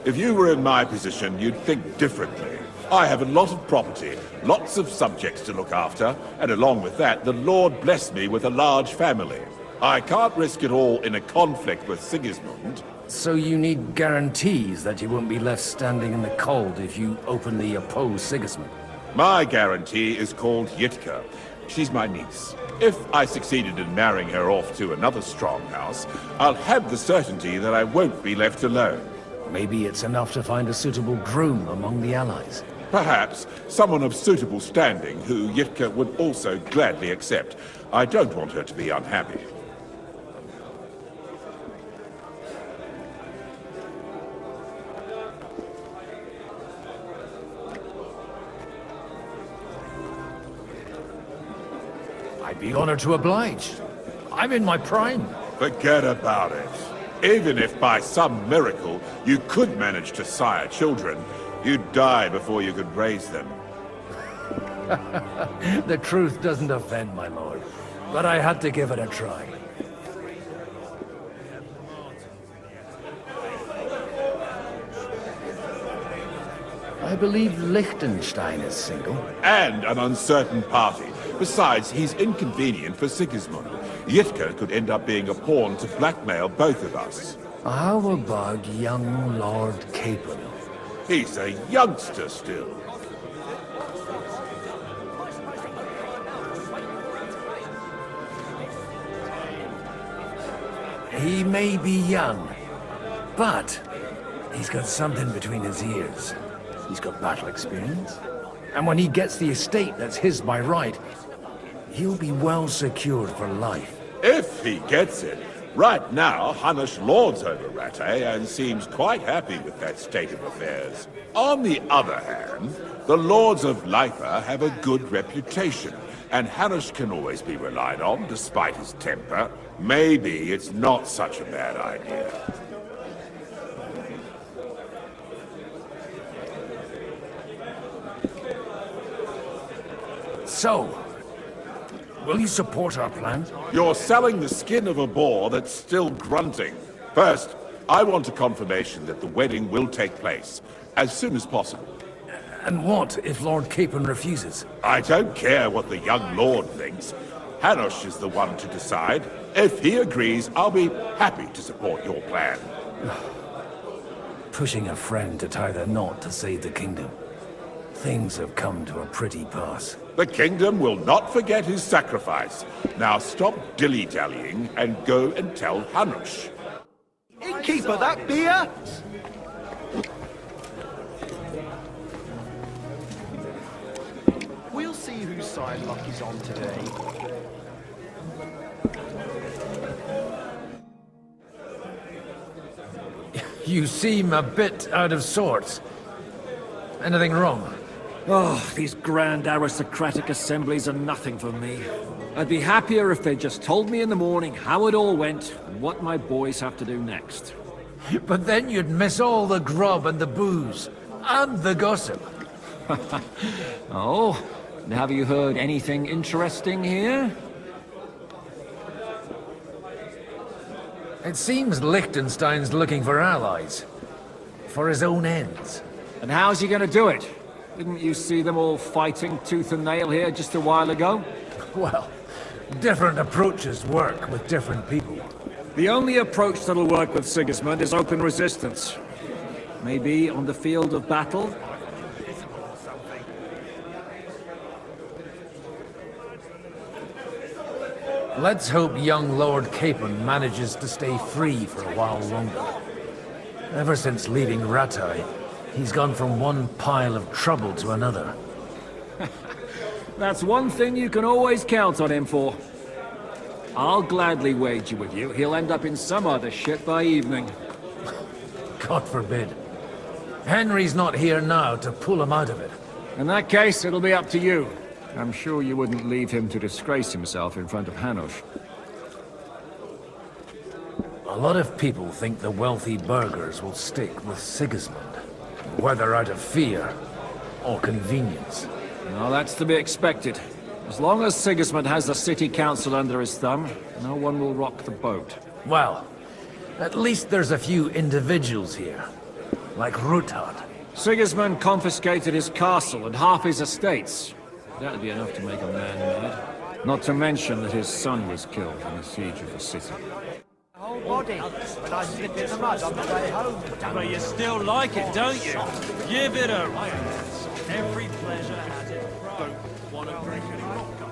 If you were in my position, you'd think differently. I have a lot of property, lots of subjects to look after, and along with that, the Lord blessed me with a large family. I can't risk it all in a conflict with Sigismund. So you need guarantees that you won't be left standing in the cold if you openly oppose Sigismund? My guarantee is called Yitka. She's my niece. If I succeeded in marrying her off to another strong house, I'll have the certainty that I won't be left alone. Maybe it's enough to find a suitable groom among the allies. Perhaps someone of suitable standing who Yitka would also gladly accept. I don't want her to be unhappy. I'd be honored to oblige. I'm in my prime. Forget about it. Even if by some miracle you could manage to sire children, you'd die before you could raise them. The truth doesn't offend, my lord. But I had to give it a try. I believe Liechtenstein is single. And an uncertain party. Besides, he's inconvenient for Sigismund. Yitka could end up being a pawn to blackmail both of us. How about young Lord Capon? He's a youngster still. He may be young, but he's got something between his ears. He's got battle experience. And when he gets the estate that's his by right, he'll be well secured for life. If he gets it. Right now, Hanush lords over Rattay and seems quite happy with that state of affairs. On the other hand, the lords of Lipa have a good reputation, and Hanush can always be relied on despite his temper. Maybe it's not such a bad idea. So, will you support our plan? You're selling the skin of a boar that's still grunting. First, I want a confirmation that the wedding will take place as soon as possible. And what if Lord Capon refuses? I don't care what the young lord thinks. Hanush is the one to decide. If he agrees, I'll be happy to support your plan. Pushing a friend to tie the knot to save the kingdom. Things have come to a pretty pass. The kingdom will not forget his sacrifice. Now stop dilly-dallying and go and tell Hanush. Innkeeper, that beer? We'll see whose side luck is on today. You seem a bit out of sorts. Anything wrong? Oh, these grand aristocratic assemblies are nothing for me. I'd be happier if they just told me in the morning how it all went and what my boys have to do next. But then you'd miss all the grub and the booze, and the gossip. Oh, and have you heard anything interesting here? It seems Liechtenstein's looking for allies. For his own ends. And how's he gonna do it? Didn't you see them all fighting tooth and nail here just a while ago? Well, different approaches work with different people. The only approach that'll work with Sigismund is open resistance. Maybe on the field of battle? Let's hope young Lord Capon manages to stay free for a while longer. Ever since leaving Rattay, he's gone from one pile of trouble to another. That's one thing you can always count on him for. I'll gladly wager with you he'll end up in some other shit by evening. God forbid. Henry's not here now to pull him out of it. In that case, it'll be up to you. I'm sure you wouldn't leave him to disgrace himself in front of Hanush. A lot of people think the wealthy burghers will stick with Sigismund, whether out of fear or convenience. Well, that's to be expected. As long as Sigismund has the city council under his thumb, no one will rock the boat. Well, at least there's a few individuals here, like Ruthard. Sigismund confiscated his castle and half his estates. That'd be enough to make a man mad. Not to mention that his son was killed in the siege of the city. Whole body when I slipped in the mud on the way home. But you still like it, don't you? Give it a rest. Every pleasure has its price. Wanna drink any vodka?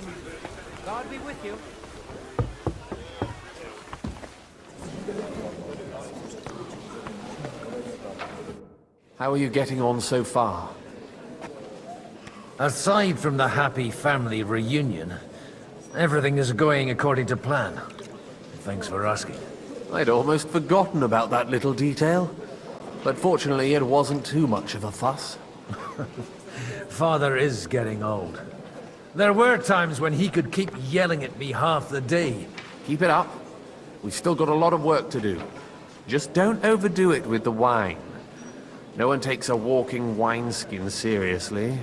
friend. God be with you. How are you getting on so far? Aside from the happy family reunion, everything is going according to plan. Thanks for asking. I'd almost forgotten about that little detail. But fortunately, it wasn't too much of a fuss. Father is getting old. There were times when he could keep yelling at me half the day. Keep it up. We've still got a lot of work to do. Just don't overdo it with the wine. No one takes a walking wineskin seriously.